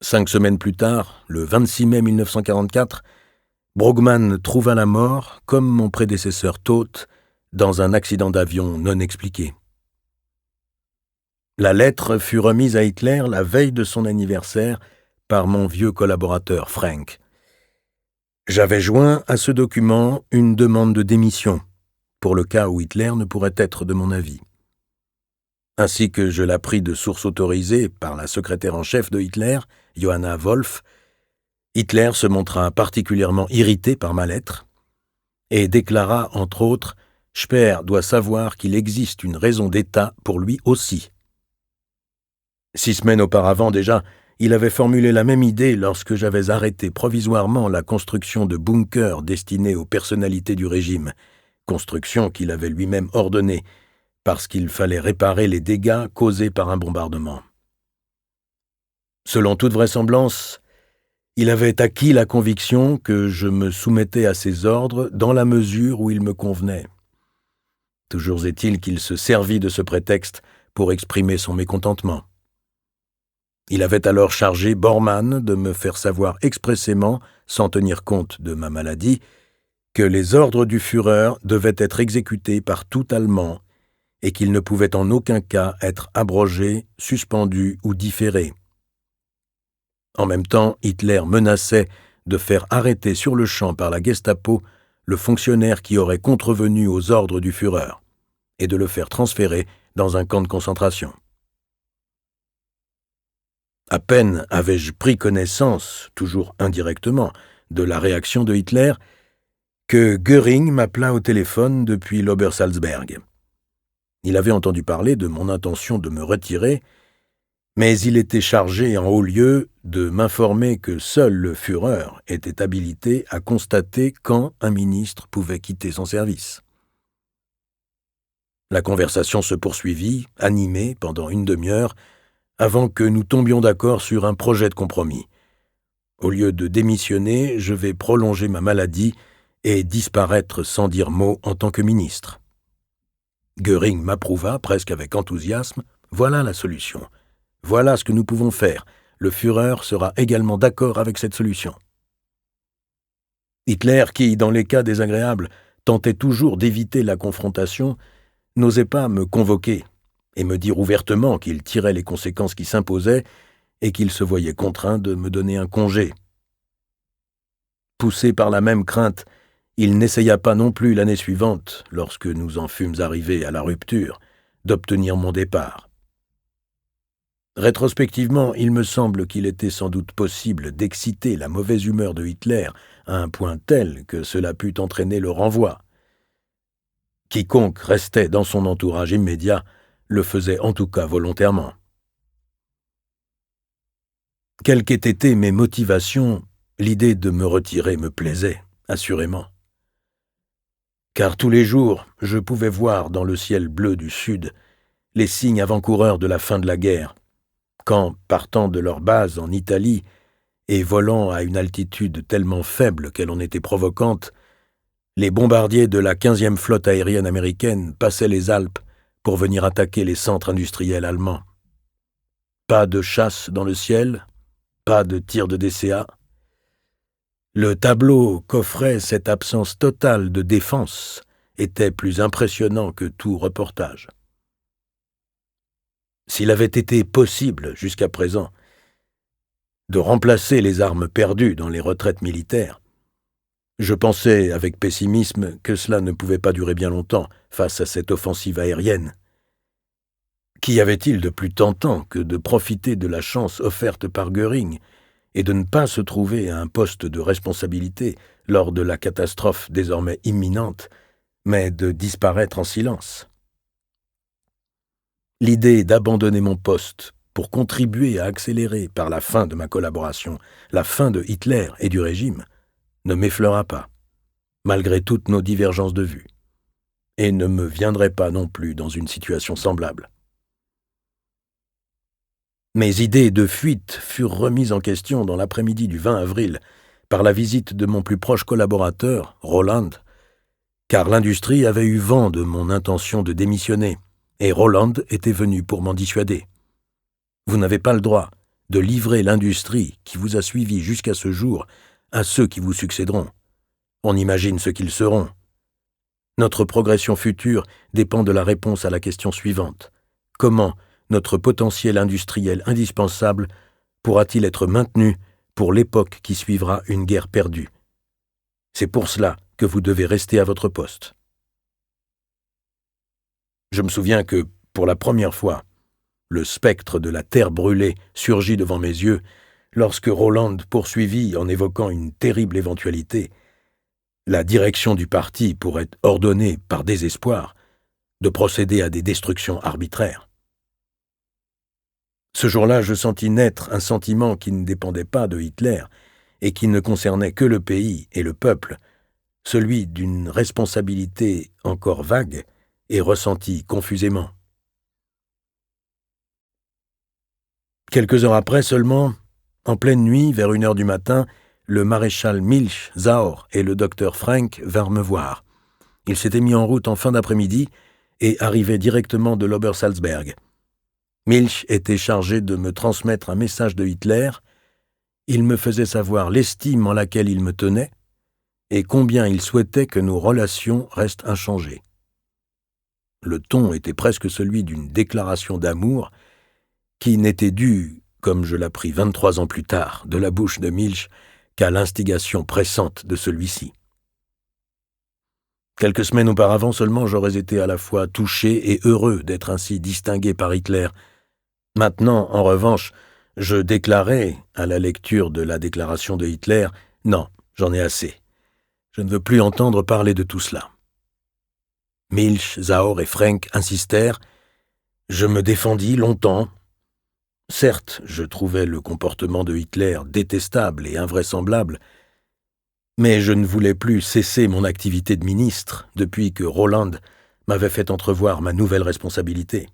5 semaines plus tard, le 26 mai 1944, Brugmann trouva la mort, comme mon prédécesseur Todt, dans un accident d'avion non expliqué. La lettre fut remise à Hitler la veille de son anniversaire par mon vieux collaborateur Frank. J'avais joint à ce document une demande de démission, pour le cas où Hitler ne pourrait être de mon avis. Ainsi que je l'appris de source autorisée par la secrétaire en chef de Hitler, Johanna Wolf, Hitler se montra particulièrement irrité par ma lettre et déclara, entre autres, « Speer doit savoir qu'il existe une raison d'État pour lui aussi. » 6 semaines auparavant déjà, il avait formulé la même idée lorsque j'avais arrêté provisoirement la construction de bunkers destinés aux personnalités du régime, construction qu'il avait lui-même ordonnée, parce qu'il fallait réparer les dégâts causés par un bombardement. Selon toute vraisemblance, il avait acquis la conviction que je me soumettais à ses ordres dans la mesure où il me convenait. Toujours est-il qu'il se servit de ce prétexte pour exprimer son mécontentement. Il avait alors chargé Bormann de me faire savoir expressément, sans tenir compte de ma maladie, que les ordres du Führer devaient être exécutés par tout Allemand et qu'ils ne pouvaient en aucun cas être abrogés, suspendus ou différés. En même temps, Hitler menaçait de faire arrêter sur le champ par la Gestapo le fonctionnaire qui aurait contrevenu aux ordres du Führer et de le faire transférer dans un camp de concentration. À peine avais-je pris connaissance, toujours indirectement, de la réaction de Hitler, que Göring m'appela au téléphone depuis l'Obersalzberg. Il avait entendu parler de mon intention de me retirer, mais il était chargé en haut lieu de m'informer que seul le Führer était habilité à constater quand un ministre pouvait quitter son service. La conversation se poursuivit, animée, pendant une demi-heure, avant que nous tombions d'accord sur un projet de compromis. Au lieu de démissionner, je vais prolonger ma maladie et disparaître sans dire mot en tant que ministre. Göring m'approuva presque avec enthousiasme. Voilà la solution. Voilà ce que nous pouvons faire. Le Führer sera également d'accord avec cette solution. Hitler, qui, dans les cas désagréables, tentait toujours d'éviter la confrontation, n'osait pas me convoquer et me dire ouvertement qu'il tirait les conséquences qui s'imposaient et qu'il se voyait contraint de me donner un congé. Poussé par la même crainte, il n'essaya pas non plus l'année suivante, lorsque nous en fûmes arrivés à la rupture, d'obtenir mon départ. Rétrospectivement, il me semble qu'il était sans doute possible d'exciter la mauvaise humeur de Hitler à un point tel que cela put entraîner le renvoi. Quiconque restait dans son entourage immédiat le faisait en tout cas volontairement. Quelles qu'aient été mes motivations, l'idée de me retirer me plaisait, assurément. Car tous les jours, je pouvais voir dans le ciel bleu du sud les signes avant-coureurs de la fin de la guerre, quand, partant de leur base en Italie et volant à une altitude tellement faible qu'elle en était provocante, les bombardiers de la 15e flotte aérienne américaine passaient les Alpes pour venir attaquer les centres industriels allemands. Pas de chasse dans le ciel, pas de tir de DCA. Le tableau qu'offrait cette absence totale de défense était plus impressionnant que tout reportage. S'il avait été possible, jusqu'à présent, de remplacer les armes perdues dans les retraites militaires, je pensais avec pessimisme que cela ne pouvait pas durer bien longtemps face à cette offensive aérienne. Qu'y avait-il de plus tentant que de profiter de la chance offerte par Göring et de ne pas se trouver à un poste de responsabilité lors de la catastrophe désormais imminente, mais de disparaître en silence? L'idée d'abandonner mon poste pour contribuer à accélérer par la fin de ma collaboration la fin de Hitler et du régime ne m'effleura pas, malgré toutes nos divergences de vue, et ne me viendrait pas non plus dans une situation semblable. Mes idées de fuite furent remises en question dans l'après-midi du 20 avril par la visite de mon plus proche collaborateur, Roland, car l'industrie avait eu vent de mon intention de démissionner, et Roland était venu pour m'en dissuader. Vous n'avez pas le droit de livrer l'industrie qui vous a suivi jusqu'à ce jour à ceux qui vous succéderont. On imagine ce qu'ils seront. Notre progression future dépend de la réponse à la question suivante. Comment notre potentiel industriel indispensable pourra-t-il être maintenu pour l'époque qui suivra une guerre perdue? C'est pour cela que vous devez rester à votre poste. Je me souviens que, pour la première fois, le spectre de la terre brûlée surgit devant mes yeux lorsque Roland poursuivit en évoquant une terrible éventualité. La direction du parti pourrait ordonner, par désespoir, de procéder à des destructions arbitraires. Ce jour-là, je sentis naître un sentiment qui ne dépendait pas de Hitler et qui ne concernait que le pays et le peuple, celui d'une responsabilité encore vague, et ressenti confusément. Quelques heures après seulement, en pleine nuit, vers 1 heure du matin, le maréchal Milch, Zaor et le docteur Frank vinrent me voir. Ils s'étaient mis en route en fin d'après-midi et arrivaient directement de l'Obersalzberg. Milch était chargé de me transmettre un message de Hitler. Il me faisait savoir l'estime en laquelle il me tenait et combien il souhaitait que nos relations restent inchangées. Le ton était presque celui d'une déclaration d'amour qui n'était due, comme je l'appris 23 ans plus tard, de la bouche de Milch, qu'à l'instigation pressante de celui-ci. Quelques semaines auparavant seulement, j'aurais été à la fois touché et heureux d'être ainsi distingué par Hitler. Maintenant, en revanche, je déclarais, à la lecture de la déclaration de Hitler, « Non, j'en ai assez. Je ne veux plus entendre parler de tout cela. » Milch, Zaor et Frank insistèrent. Je me défendis longtemps. Certes, je trouvais le comportement de Hitler détestable et invraisemblable, mais je ne voulais plus cesser mon activité de ministre depuis que Roland m'avait fait entrevoir ma nouvelle responsabilité.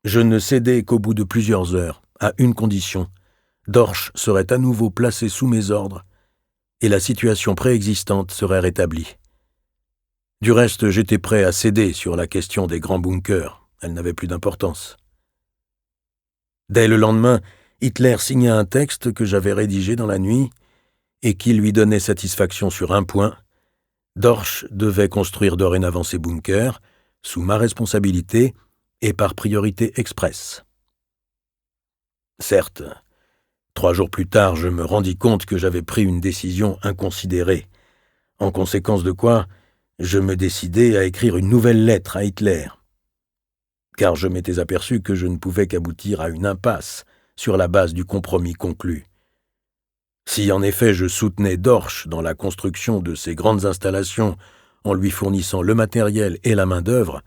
Je ne cédai qu'au bout de plusieurs heures, à une condition. Dorsch serait à nouveau placé sous mes ordres et la situation préexistante serait rétablie. Du reste, j'étais prêt à céder sur la question des grands bunkers. Elle n'avait plus d'importance. Dès le lendemain, Hitler signa un texte que j'avais rédigé dans la nuit et qui lui donnait satisfaction sur un point. Dorsch devait construire dorénavant ses bunkers, sous ma responsabilité et par priorité expresse. Certes, 3 jours plus tard, je me rendis compte que j'avais pris une décision inconsidérée, en conséquence de quoi je me décidai à écrire une nouvelle lettre à Hitler, car je m'étais aperçu que je ne pouvais qu'aboutir à une impasse sur la base du compromis conclu. Si en effet je soutenais Dorsch dans la construction de ces grandes installations en lui fournissant le matériel et la main-d'œuvre,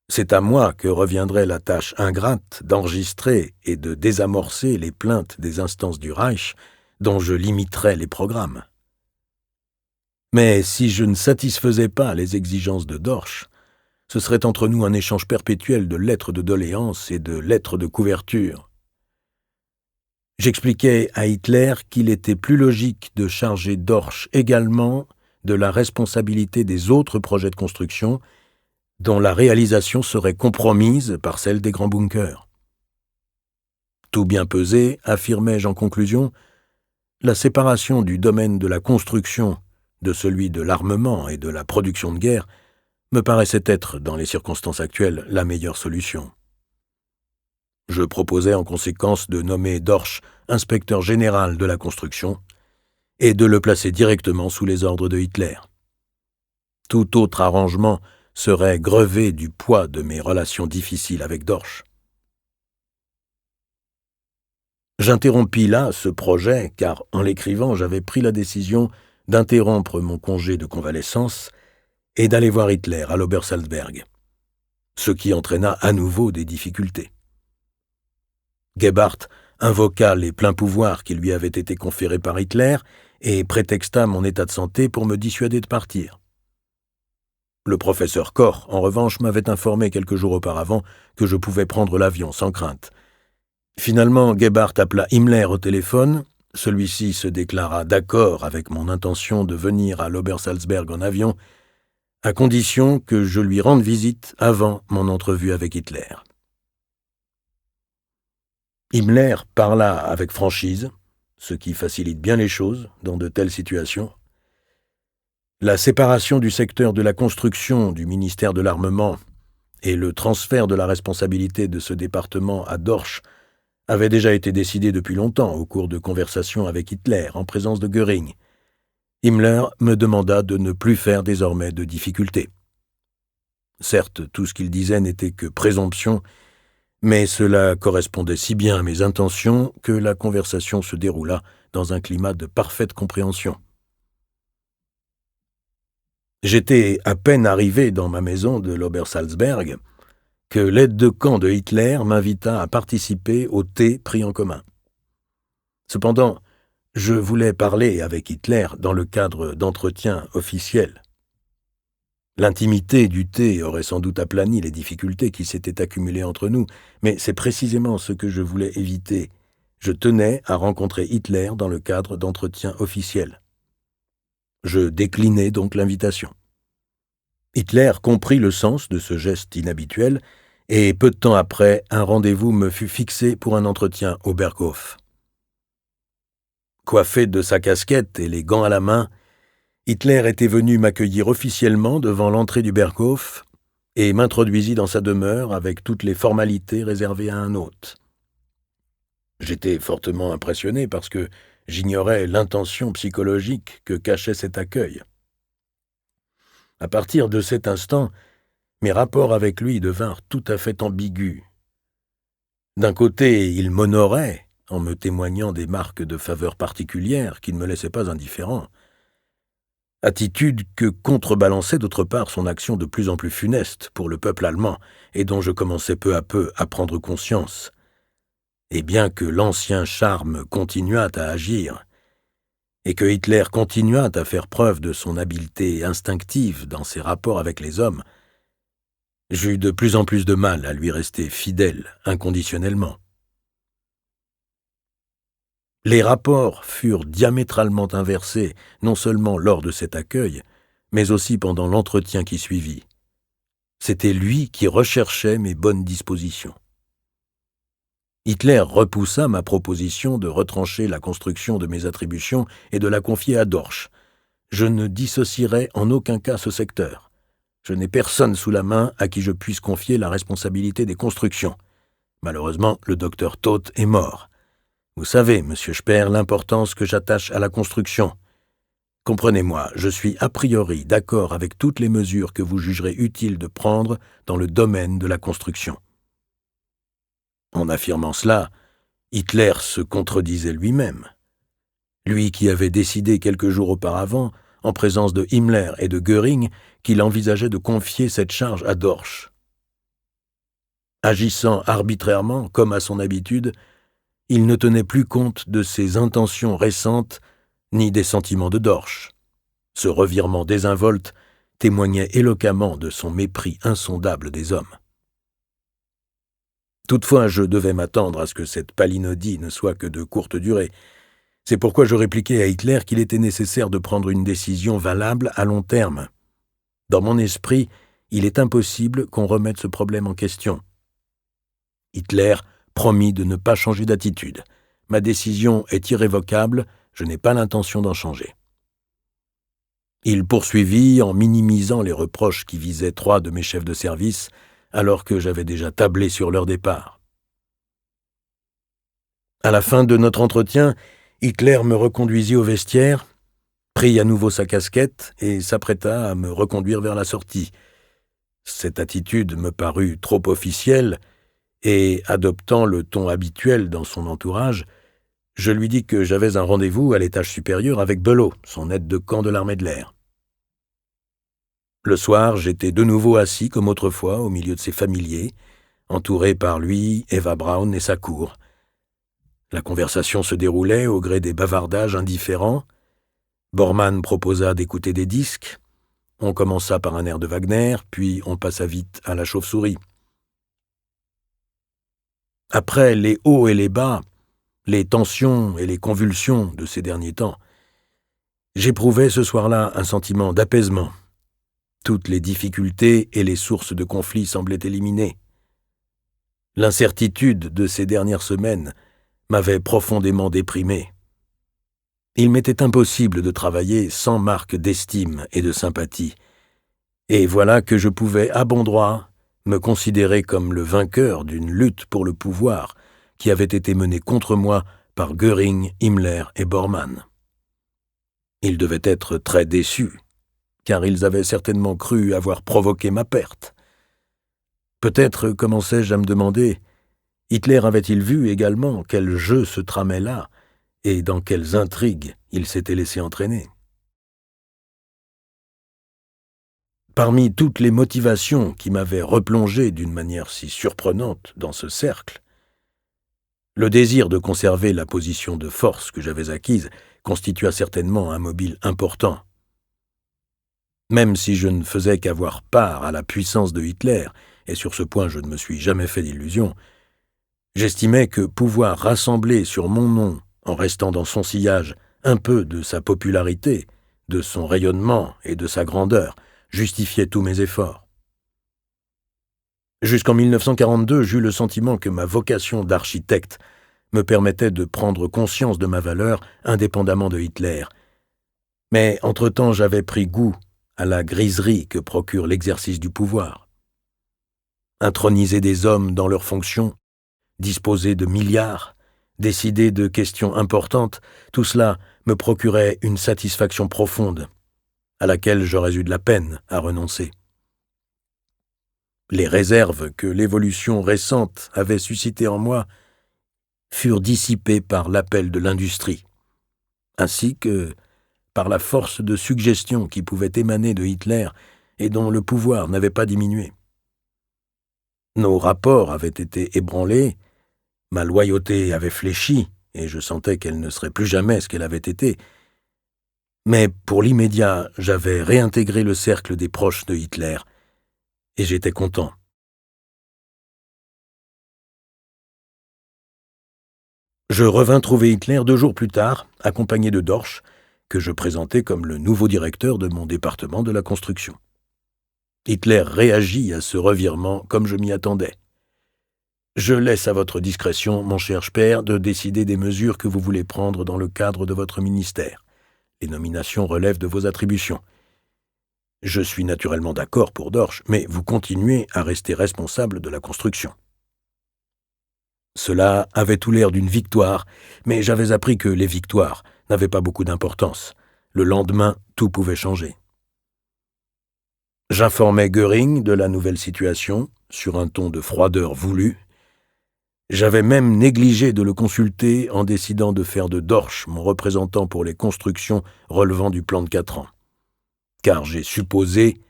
c'est à moi que reviendrait la tâche ingrate d'enregistrer et de désamorcer les plaintes des instances du Reich dont je limiterais les programmes. Mais si je ne satisfaisais pas les exigences de Dorsch, ce serait entre nous un échange perpétuel de lettres de doléances et de lettres de couverture. J'expliquais à Hitler qu'il était plus logique de charger Dorsch également de la responsabilité des autres projets de construction dont la réalisation serait compromise par celle des grands bunkers. Tout bien pesé, affirmai-je en conclusion, la séparation du domaine de la construction de celui de l'armement et de la production de guerre me paraissait être, dans les circonstances actuelles, la meilleure solution. Je proposai en conséquence de nommer Dorsch inspecteur général de la construction et de le placer directement sous les ordres de Hitler. Tout autre arrangement serait grevé du poids de mes relations difficiles avec Dorsch. J'interrompis là ce projet car, en l'écrivant, j'avais pris la décision d'interrompre mon congé de convalescence et d'aller voir Hitler à l'Obersalzberg, ce qui entraîna à nouveau des difficultés. Gebhardt invoqua les pleins pouvoirs qui lui avaient été conférés par Hitler et prétexta mon état de santé pour me dissuader de partir. Le professeur Koch, en revanche, m'avait informé quelques jours auparavant que je pouvais prendre l'avion sans crainte. Finalement, Gebhardt appela Himmler au téléphone. Celui-ci se déclara d'accord avec mon intention de venir à l'Obersalzberg en avion, à condition que je lui rende visite avant mon entrevue avec Hitler. Himmler parla avec franchise, ce qui facilite bien les choses dans de telles situations. La séparation du secteur de la construction du ministère de l'Armement et le transfert de la responsabilité de ce département à Dorsch avaient déjà été décidés depuis longtemps au cours de conversations avec Hitler en présence de Göring. Himmler me demanda de ne plus faire désormais de difficultés. Certes, tout ce qu'il disait n'était que présomption, mais cela correspondait si bien à mes intentions que la conversation se déroula dans un climat de parfaite compréhension. J'étais à peine arrivé dans ma maison de l'Obersalzberg que l'aide de camp de Hitler m'invita à participer au thé pris en commun. Cependant, je voulais parler avec Hitler dans le cadre d'entretiens officiels. L'intimité du thé aurait sans doute aplani les difficultés qui s'étaient accumulées entre nous, mais c'est précisément ce que je voulais éviter. Je tenais à rencontrer Hitler dans le cadre d'entretiens officiels. Je déclinai donc l'invitation. Hitler comprit le sens de ce geste inhabituel, et peu de temps après, un rendez-vous me fut fixé pour un entretien au Berghof. Coiffé de sa casquette et les gants à la main, Hitler était venu m'accueillir officiellement devant l'entrée du Berghof et m'introduisit dans sa demeure avec toutes les formalités réservées à un hôte. J'étais fortement impressionné parce que j'ignorais l'intention psychologique que cachait cet accueil. À partir de cet instant, mes rapports avec lui devinrent tout à fait ambigus. D'un côté, il m'honorait en me témoignant des marques de faveur particulières qui ne me laissaient pas indifférent, attitude que contrebalançait d'autre part son action de plus en plus funeste pour le peuple allemand et dont je commençais peu à peu à prendre conscience. Et bien que l'ancien charme continuât à agir, et que Hitler continuât à faire preuve de son habileté instinctive dans ses rapports avec les hommes, j'eus de plus en plus de mal à lui rester fidèle inconditionnellement. Les rapports furent diamétralement inversés, non seulement lors de cet accueil, mais aussi pendant l'entretien qui suivit. C'était lui qui recherchait mes bonnes dispositions. Hitler repoussa ma proposition de retrancher la construction de mes attributions et de la confier à Dorsch. Je ne dissocierai en aucun cas ce secteur. Je n'ai personne sous la main à qui je puisse confier la responsabilité des constructions. Malheureusement, le docteur Todt est mort. Vous savez, monsieur Speer, l'importance que j'attache à la construction. Comprenez-moi, je suis a priori d'accord avec toutes les mesures que vous jugerez utiles de prendre dans le domaine de la construction. En affirmant cela, Hitler se contredisait lui-même. Lui qui avait décidé quelques jours auparavant, en présence de Himmler et de Göring, qu'il envisageait de confier cette charge à Dorsch. Agissant arbitrairement, comme à son habitude, il ne tenait plus compte de ses intentions récentes ni des sentiments de Dorsch. Ce revirement désinvolte témoignait éloquemment de son mépris insondable des hommes. Toutefois, je devais m'attendre à ce que cette palinodie ne soit que de courte durée. C'est pourquoi je répliquai à Hitler qu'il était nécessaire de prendre une décision valable à long terme. Dans mon esprit, il est impossible qu'on remette ce problème en question. Hitler promit de ne pas changer d'attitude. Ma décision est irrévocable, je n'ai pas l'intention d'en changer. Il poursuivit en minimisant les reproches qui visaient 3 de mes chefs de service, alors que j'avais déjà tablé sur leur départ. À la fin de notre entretien, Hitler me reconduisit au vestiaire, prit à nouveau sa casquette et s'apprêta à me reconduire vers la sortie. Cette attitude me parut trop officielle, et, adoptant le ton habituel dans son entourage, je lui dis que j'avais un rendez-vous à l'étage supérieur avec Below, son aide de camp de l'armée de l'air. Le soir, j'étais de nouveau assis comme autrefois au milieu de ses familiers, entouré par lui, Eva Braun et sa cour. La conversation se déroulait au gré des bavardages indifférents. Bormann proposa d'écouter des disques. On commença par un air de Wagner, puis on passa vite à la chauve-souris. Après les hauts et les bas, les tensions et les convulsions de ces derniers temps, j'éprouvais ce soir-là un sentiment d'apaisement. Toutes les difficultés et les sources de conflits semblaient éliminées. L'incertitude de ces dernières semaines m'avait profondément déprimé. Il m'était impossible de travailler sans marque d'estime et de sympathie, et voilà que je pouvais à bon droit me considérer comme le vainqueur d'une lutte pour le pouvoir qui avait été menée contre moi par Göring, Himmler et Bormann. Ils devaient être très déçus, car ils avaient certainement cru avoir provoqué ma perte. Peut-être commençais-je à me demander, Hitler avait-il vu également quel jeu se tramait là, et dans quelles intrigues il s'était laissé entraîner. Parmi toutes les motivations qui m'avaient replongé d'une manière si surprenante dans ce cercle, le désir de conserver la position de force que j'avais acquise constitua certainement un mobile important. Même si je ne faisais qu'avoir part à la puissance de Hitler, et sur ce point je ne me suis jamais fait d'illusions, j'estimais que pouvoir rassembler sur mon nom, en restant dans son sillage, un peu de sa popularité, de son rayonnement et de sa grandeur, justifiait tous mes efforts. Jusqu'en 1942, j'eus le sentiment que ma vocation d'architecte me permettait de prendre conscience de ma valeur indépendamment de Hitler. Mais entre-temps, j'avais pris goût à la griserie que procure l'exercice du pouvoir. Introniser des hommes dans leurs fonctions, disposer de milliards, décider de questions importantes, tout cela me procurait une satisfaction profonde, à laquelle j'aurais eu de la peine à renoncer. Les réserves que l'évolution récente avait suscitées en moi furent dissipées par l'appel de l'industrie, ainsi que par la force de suggestion qui pouvait émaner de Hitler et dont le pouvoir n'avait pas diminué. Nos rapports avaient été ébranlés, ma loyauté avait fléchi, et je sentais qu'elle ne serait plus jamais ce qu'elle avait été. Mais pour l'immédiat, j'avais réintégré le cercle des proches de Hitler, et j'étais content. Je revins trouver Hitler 2 jours plus tard, accompagné de Dorsch, que je présentai comme le nouveau directeur de mon département de la construction. Hitler réagit à ce revirement comme je m'y attendais. « Je laisse à votre discrétion, mon cher Speer, de décider des mesures que vous voulez prendre dans le cadre de votre ministère. Les nominations relèvent de vos attributions. Je suis naturellement d'accord pour Dorsch, mais vous continuez à rester responsable de la construction. » Cela avait tout l'air d'une victoire, mais j'avais appris que les victoires n'avaient pas beaucoup d'importance. Le lendemain, tout pouvait changer. J'informai Göring de la nouvelle situation, sur un ton de froideur voulue. J'avais même négligé de le consulter en décidant de faire de Dorsch mon représentant pour les constructions relevant du plan de 4 ans. Car j'ai supposé,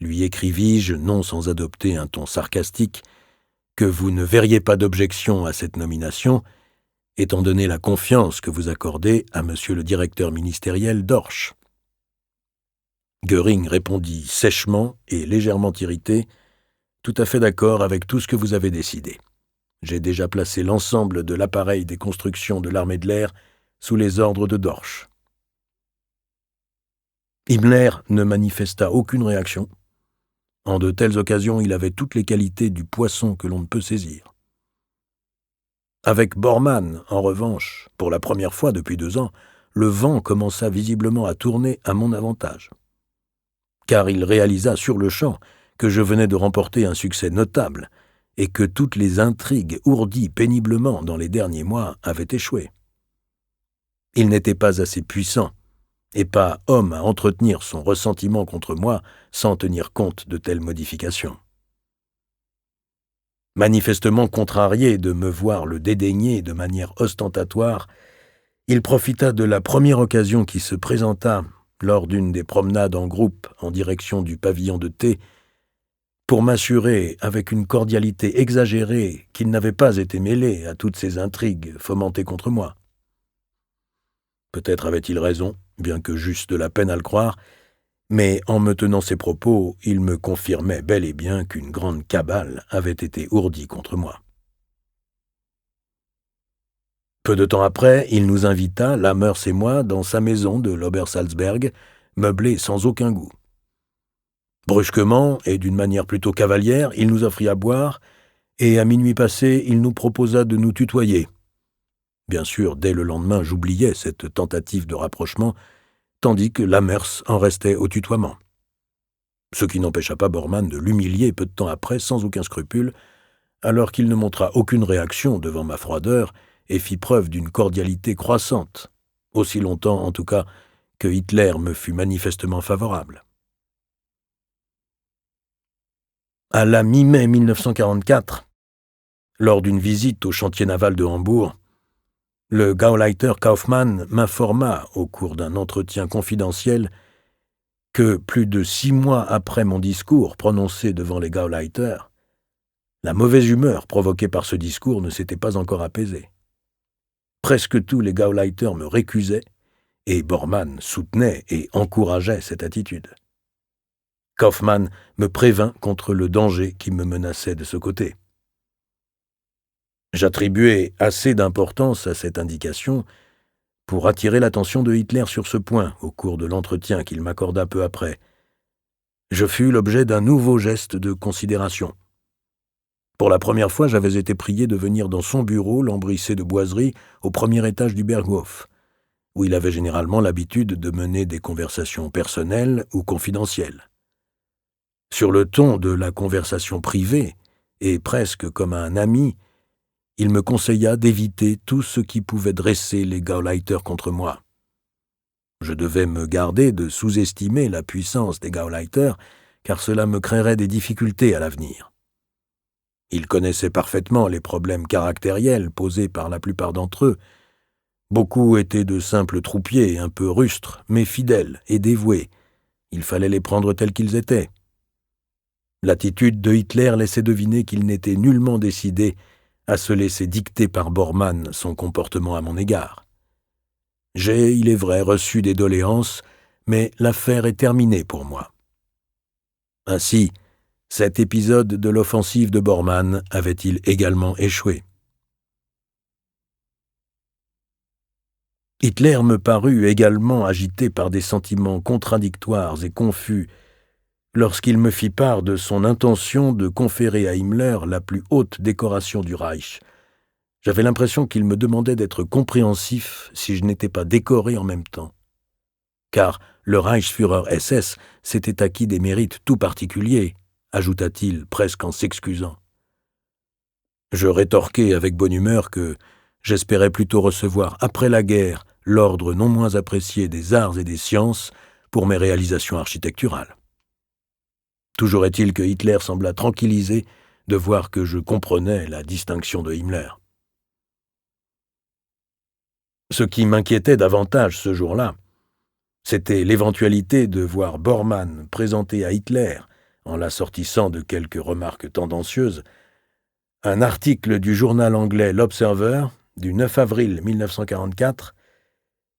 lui écrivis-je, non sans adopter un ton sarcastique, que vous ne verriez pas d'objection à cette nomination, étant donné la confiance que vous accordez à monsieur le directeur ministériel Dorsch. Göring répondit sèchement et légèrement irrité, tout à fait d'accord avec tout ce que vous avez décidé. J'ai déjà placé l'ensemble de l'appareil des constructions de l'armée de l'air sous les ordres de Dorsch. Himmler ne manifesta aucune réaction. En de telles occasions, il avait toutes les qualités du poisson que l'on ne peut saisir. Avec Bormann, en revanche, pour la première fois depuis 2 ans, le vent commença visiblement à tourner à mon avantage. Car il réalisa sur le champ que je venais de remporter un succès notable et que toutes les intrigues ourdies péniblement dans les derniers mois avaient échoué. Il n'était pas assez puissant et pas homme à entretenir son ressentiment contre moi sans tenir compte de telles modifications. Manifestement contrarié de me voir le dédaigner de manière ostentatoire, il profita de la première occasion qui se présenta lors d'une des promenades en groupe en direction du pavillon de thé pour m'assurer, avec une cordialité exagérée, qu'il n'avait pas été mêlé à toutes ces intrigues fomentées contre moi. Peut-être avait-il raison, bien que j'eusse de la peine à le croire, mais en me tenant ces propos, il me confirmait bel et bien qu'une grande cabale avait été ourdie contre moi. Peu de temps après, il nous invita, Lamers et moi, dans sa maison de l'Obersalzberg, meublée sans aucun goût. Brusquement, et d'une manière plutôt cavalière, il nous offrit à boire, et à minuit passé, il nous proposa de nous tutoyer. Bien sûr, dès le lendemain, j'oubliais cette tentative de rapprochement, tandis que Lamers en restait au tutoiement. Ce qui n'empêcha pas Bormann de l'humilier peu de temps après, sans aucun scrupule, alors qu'il ne montra aucune réaction devant ma froideur et fit preuve d'une cordialité croissante, aussi longtemps, en tout cas, que Hitler me fut manifestement favorable. À la mi-mai 1944, lors d'une visite au chantier naval de Hambourg, le Gauleiter Kaufmann m'informa, au cours d'un entretien confidentiel, que plus de 6 mois après mon discours prononcé devant les Gauleiter, la mauvaise humeur provoquée par ce discours ne s'était pas encore apaisée. Presque tous les Gauleiter me récusaient, et Bormann soutenait et encourageait cette attitude. Kaufmann me prévint contre le danger qui me menaçait de ce côté. J'attribuais assez d'importance à cette indication pour attirer l'attention de Hitler sur ce point au cours de l'entretien qu'il m'accorda peu après. Je fus l'objet d'un nouveau geste de considération. Pour la première fois, j'avais été prié de venir dans son bureau, lambrissé de boiseries, au premier étage du Berghof, où il avait généralement l'habitude de mener des conversations personnelles ou confidentielles. Sur le ton de la conversation privée, et presque comme un ami, il me conseilla d'éviter tout ce qui pouvait dresser les Gauleiter contre moi. Je devais me garder de sous-estimer la puissance des Gauleiter, car cela me créerait des difficultés à l'avenir. Il connaissait parfaitement les problèmes caractériels posés par la plupart d'entre eux. Beaucoup étaient de simples troupiers, un peu rustres, mais fidèles et dévoués. Il fallait les prendre tels qu'ils étaient. L'attitude de Hitler laissait deviner qu'il n'était nullement décidé à se laisser dicter par Bormann son comportement à mon égard. J'ai, il est vrai, reçu des doléances, mais l'affaire est terminée pour moi. Ainsi, cet épisode de l'offensive de Bormann avait-il également échoué. Hitler me parut également agité par des sentiments contradictoires et confus lorsqu'il me fit part de son intention de conférer à Himmler la plus haute décoration du Reich. J'avais l'impression qu'il me demandait d'être compréhensif si je n'étais pas décoré en même temps. Car le Reichsführer SS s'était acquis des mérites tout particuliers, ajouta-t-il presque en s'excusant. Je rétorquai avec bonne humeur que j'espérais plutôt recevoir après la guerre l'ordre non moins apprécié des arts et des sciences pour mes réalisations architecturales. Toujours est-il que Hitler sembla tranquillisé de voir que je comprenais la distinction de Himmler. Ce qui m'inquiétait davantage ce jour-là, c'était l'éventualité de voir Bormann présenter à Hitler, en l'assortissant de quelques remarques tendancieuses, un article du journal anglais L'Observer du 9 avril 1944,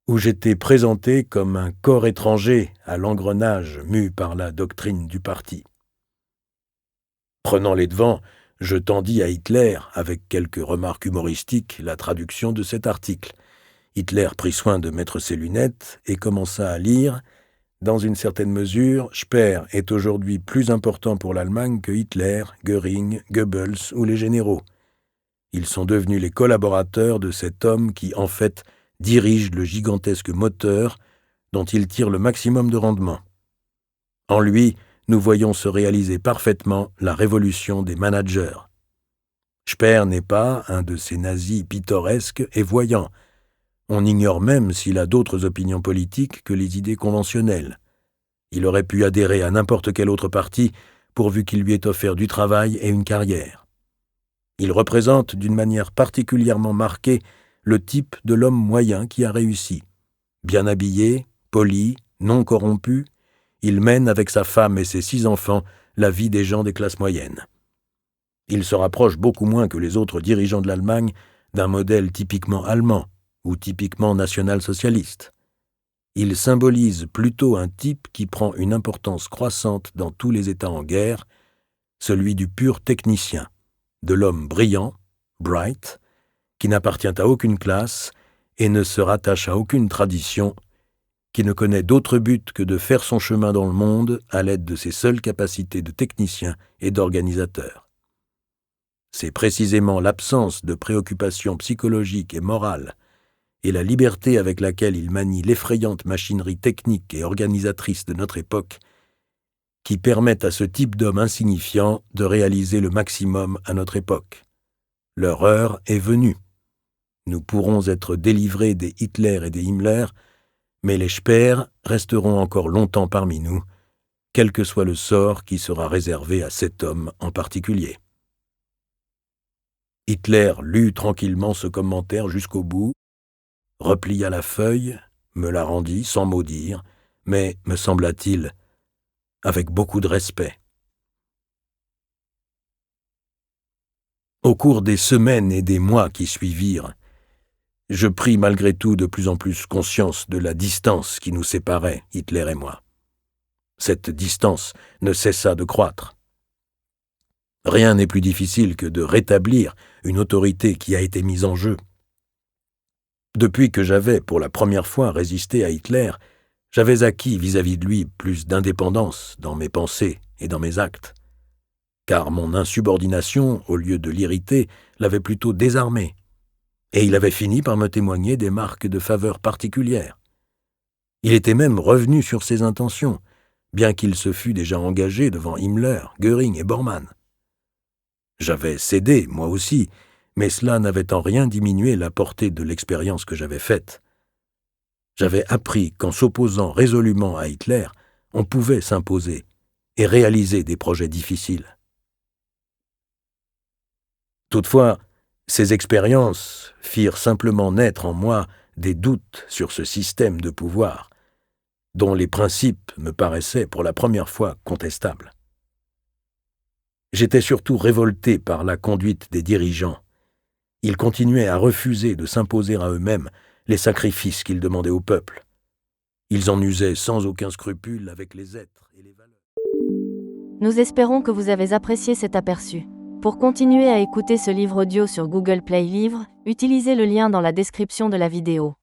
où j'étais présenté comme un corps étranger à l'engrenage mu par la doctrine du parti. Prenant les devants, je tendis à Hitler, avec quelques remarques humoristiques, la traduction de cet article. Hitler prit soin de mettre ses lunettes et commença à lire « Dans une certaine mesure, Speer est aujourd'hui plus important pour l'Allemagne que Hitler, Göring, Goebbels ou les généraux. Ils sont devenus les collaborateurs de cet homme qui, en fait, dirige le gigantesque moteur dont il tire le maximum de rendement. En lui, nous voyons se réaliser parfaitement la révolution des managers. Speer n'est pas un de ces nazis pittoresques et voyants. On ignore même s'il a d'autres opinions politiques que les idées conventionnelles. Il aurait pu adhérer à n'importe quel autre parti pourvu qu'il lui ait offert du travail et une carrière. Il représente d'une manière particulièrement marquée le type de l'homme moyen qui a réussi. Bien habillé, poli, non corrompu, il mène avec sa femme et ses 6 enfants la vie des gens des classes moyennes. Il se rapproche beaucoup moins que les autres dirigeants de l'Allemagne d'un modèle typiquement allemand ou typiquement national-socialiste. Il symbolise plutôt un type qui prend une importance croissante dans tous les États en guerre, celui du pur technicien, de l'homme brillant, bright, qui n'appartient à aucune classe et ne se rattache à aucune tradition, qui ne connaît d'autre but que de faire son chemin dans le monde à l'aide de ses seules capacités de technicien et d'organisateur. C'est précisément l'absence de préoccupations psychologiques et morales et la liberté avec laquelle il manie l'effrayante machinerie technique et organisatrice de notre époque qui permettent à ce type d'homme insignifiant de réaliser le maximum à notre époque. Leur heure est venue. Nous pourrons être délivrés des Hitler et des Himmler, mais les Speer resteront encore longtemps parmi nous, quel que soit le sort qui sera réservé à cet homme en particulier. Hitler lut tranquillement ce commentaire jusqu'au bout, replia la feuille, me la rendit sans mot dire, mais, me sembla-t-il, avec beaucoup de respect. Au cours des semaines et des mois qui suivirent, je pris malgré tout de plus en plus conscience de la distance qui nous séparait, Hitler et moi. Cette distance ne cessa de croître. Rien n'est plus difficile que de rétablir une autorité qui a été mise en jeu. Depuis que j'avais, pour la première fois, résisté à Hitler, j'avais acquis vis-à-vis de lui plus d'indépendance dans mes pensées et dans mes actes. Car mon insubordination, au lieu de l'irriter, l'avait plutôt désarmé. Et il avait fini par me témoigner des marques de faveur particulières. Il était même revenu sur ses intentions, bien qu'il se fût déjà engagé devant Himmler, Göring et Bormann. J'avais cédé, moi aussi, mais cela n'avait en rien diminué la portée de l'expérience que j'avais faite. J'avais appris qu'en s'opposant résolument à Hitler, on pouvait s'imposer et réaliser des projets difficiles. Toutefois, ces expériences firent simplement naître en moi des doutes sur ce système de pouvoir, dont les principes me paraissaient pour la première fois contestables. J'étais surtout révolté par la conduite des dirigeants. Ils continuaient à refuser de s'imposer à eux-mêmes les sacrifices qu'ils demandaient au peuple. Ils en usaient sans aucun scrupule avec les êtres et les valeurs. Nous espérons que vous avez apprécié cet aperçu. Pour continuer à écouter ce livre audio sur Google Play Livres, utilisez le lien dans la description de la vidéo.